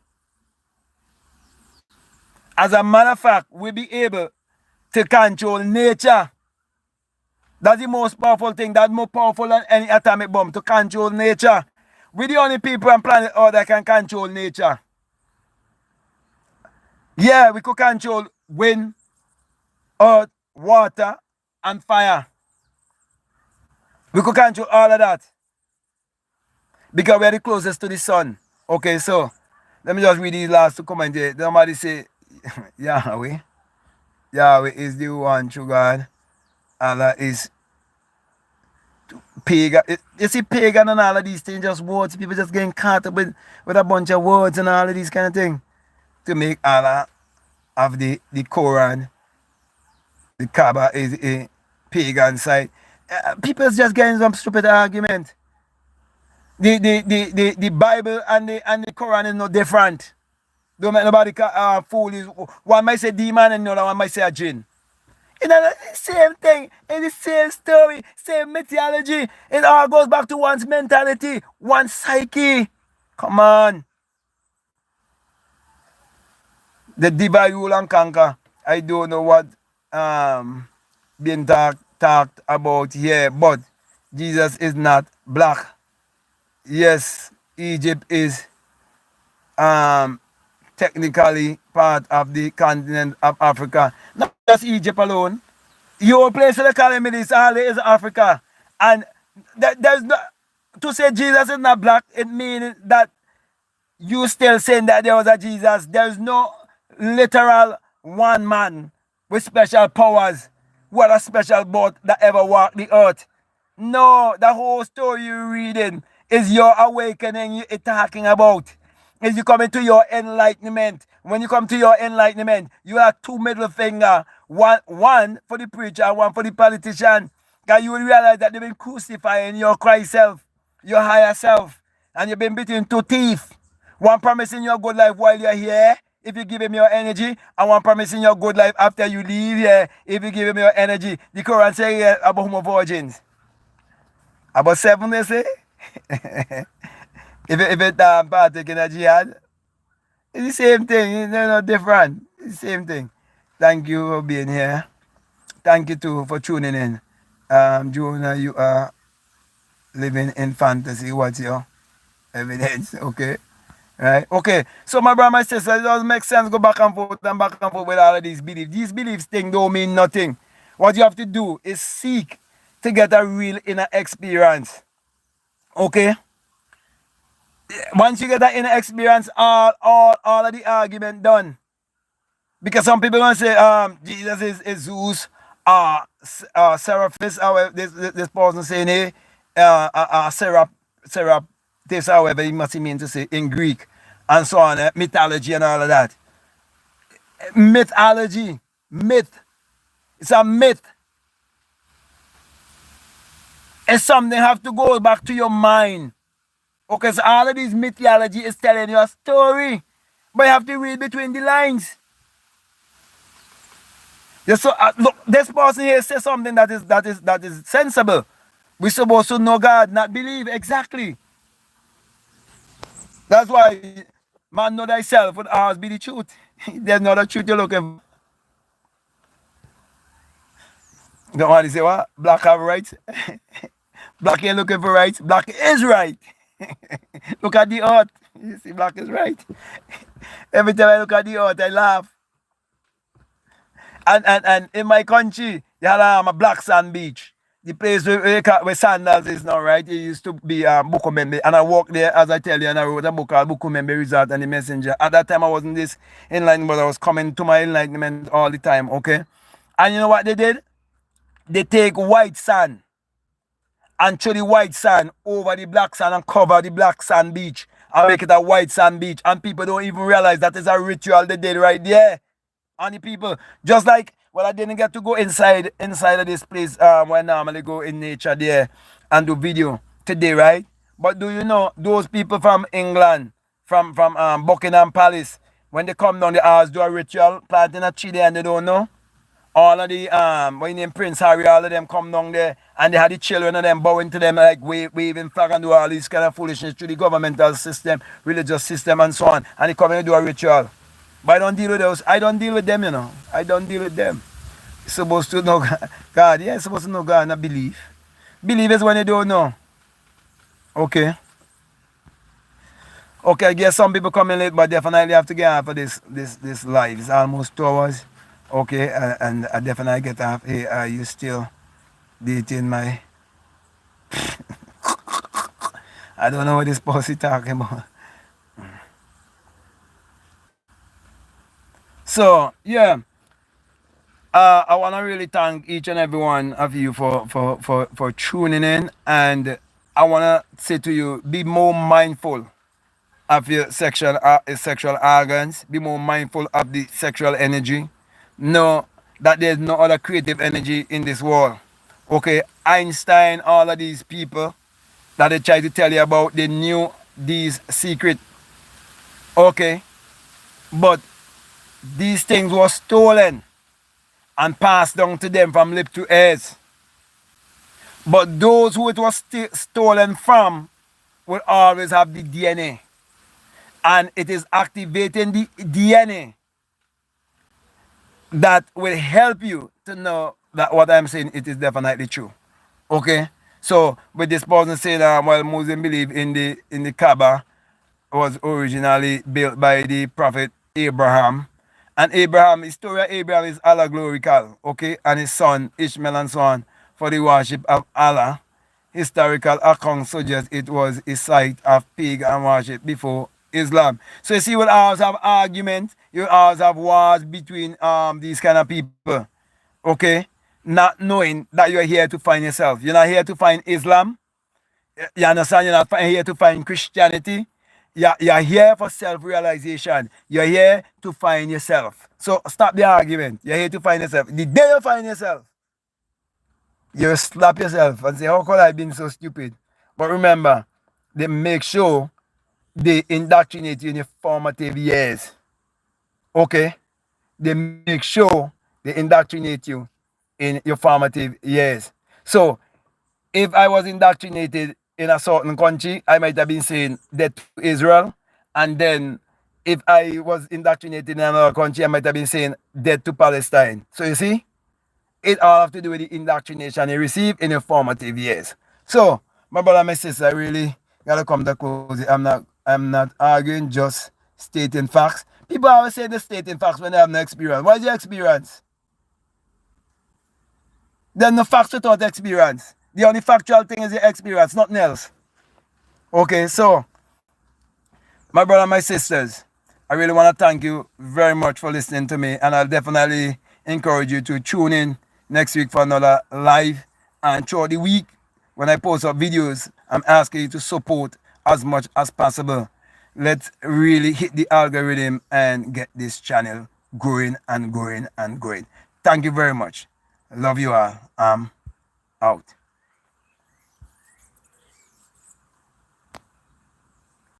As a matter of fact, we'll be able to control nature. That's the most powerful thing. That's more powerful than any atomic bomb, to control nature. We're the only people on planet Earth that can control nature. Yeah, we could control wind, earth, water, and fire. We could control all of that because we're the closest to the sun. Okay, so let me just read these last two comments here. Somebody say, Yahweh is the one true God. Allah is pagan. You see, pagan and all of these things, just words. People just getting caught up with a bunch of words and all of these kind of things to make Allah have the Quran. The Kaaba is a pagan site. People's just getting some stupid argument. The Bible and the Quran is no different. Don't make nobody fool you. One might say demon and the other one might say a jinn. It's the same thing. It's the same story, same mythology. It all goes back to one's mentality, one's psyche. Come on. The divide, rule and conquer. I don't know what being talked about here, but Jesus is not black. Yes, Egypt is technically part of the continent of Africa. Not just Egypt alone. Your place in the calamity is all is Africa. And there's no, to say Jesus is not black, it means that you still saying that there was a Jesus. There's no literal one man with special powers, what a special boat that ever walked the earth. No, the whole story you're reading is your awakening you're talking about. Is you coming to your enlightenment. When you come to your enlightenment, you have two middle fingers. One for the preacher and one for the politician. Because you will realize that they've been crucifying your Christ self, your higher self. And you've been between two teeth. One promising you a good life while you're here, if you give him your energy, and one promising you a good life after you leave here, if you give him your energy. The Quran says about homo virgins. About 7, they say. If it partake in a jihad, it's the same thing. It's not different. It's the same thing. Thank you for being here. Thank you too for tuning in. Jonah, you are living in fantasy. What's your evidence? Okay. Right? Okay. So my brother, my sister, it doesn't make sense go back and forth with all of these beliefs. These beliefs things don't mean nothing. What you have to do is seek to get a real inner experience. Okay? Once you get that inner experience, all of the argument done. Because some people want to say Jesus is Zeus, Seraphis, however this person saying here, Seraph, this however he must mean to say in Greek, and so on, mythology and all of that. Mythology, myth. It's a myth. It's something have to go back to your mind. Okay, so all of these mythology is telling you a story, but you have to read between the lines. Yes, so look, this person here says something that is sensible. We're supposed to know God, not believe. Exactly. That's why man know thyself would always be the truth. There's no other truth you're looking for. Don't want to say what? Black have rights. Black ain't looking for rights. Black is right. Look at the earth. You see, Black is right. Every time I look at the earth, I laugh. And in my country, you had a black sand beach. The place where Sandals is now, right? It used to be Bukumembe. And I walked there, as I tell you, and I wrote a book called Bukumembe Resort and the Messenger. At that time, I wasn't this enlightened, but I was coming to my enlightenment all the time, okay? And you know what they did? They take white sand and throw the white sand over the black sand and cover the black sand beach and make it a white sand beach. And people don't even realize that is a ritual they did right there. And the people, just like, well, I didn't get to go inside of this place where I normally go in nature there and do video today, right? But do you know those people from England, from Buckingham Palace, when they come down the house, do a ritual, planting a tree there and they don't know? All of the when named Prince Harry, all of them come down there and they had the children of them bowing to them like waving flag and do all this kind of foolishness through the governmental system, religious system and so on. And they come and do a ritual. But I don't deal with those. I don't deal with them, you know. I don't deal with them. You're supposed to know God. Yeah, you're supposed to know God and believe. Believe is when you don't know. Okay. Okay, I guess some people coming late, but definitely have to get out for this live. It's almost 2 hours. Okay, and I definitely get off. Hey, are you still dating my... I don't know what this pussy talking about. So, yeah. I want to really thank each and every one of you for tuning in. And I want to say to you, be more mindful of your sexual organs. Be more mindful of the sexual energy. Know that there's no other creative energy in this world. Okay, Einstein, all of these people that they try to tell you about, they knew these secrets. Okay, but these things were stolen and passed down to them from lip to ears. But those who it was stolen from will always have the DNA. And it is activating the DNA that will help you to know that what I'm saying, it is definitely true. Okay? So with this person saying well, Muslims believe in the Kaaba was originally built by the prophet Abraham. And Abraham, the story of Abraham is allegorical, okay? And his son Ishmael and so on for the worship of Allah. Historical accounts suggest it was a site of pagan worship before Islam. So you see, we'll always have arguments, you always have wars between these kind of people, okay? Not knowing that you're here to find yourself. You're not here to find Islam. You understand? You're not here to find Christianity. You're here for self-realization. You're here to find yourself. So stop the argument. You're here to find yourself. The day you find yourself, you slap yourself and say, how could I have been so stupid? But remember, they make sure they indoctrinate you in your formative years. Okay? They make sure they indoctrinate you in your formative years. So if I was indoctrinated in a certain country, I might have been saying death to Israel. And then if I was indoctrinated in another country, I might have been saying death to Palestine. So you see, it all have to do with the indoctrination you receive in your formative years. So, my brother and my sister, I really gotta come to close. I'm not arguing, just stating facts. People always say they're stating facts when they have no experience. What is your experience? There's no facts without experience. The only factual thing is your experience, nothing else. Okay, so, my brother and my sisters, I really want to thank you very much for listening to me, and I'll definitely encourage you to tune in next week for another live. And throughout the week, when I post up videos, I'm asking you to support as much as possible. Let's really hit the algorithm and get this channel growing and growing and growing. Thank you very much. I love you all. I'm out.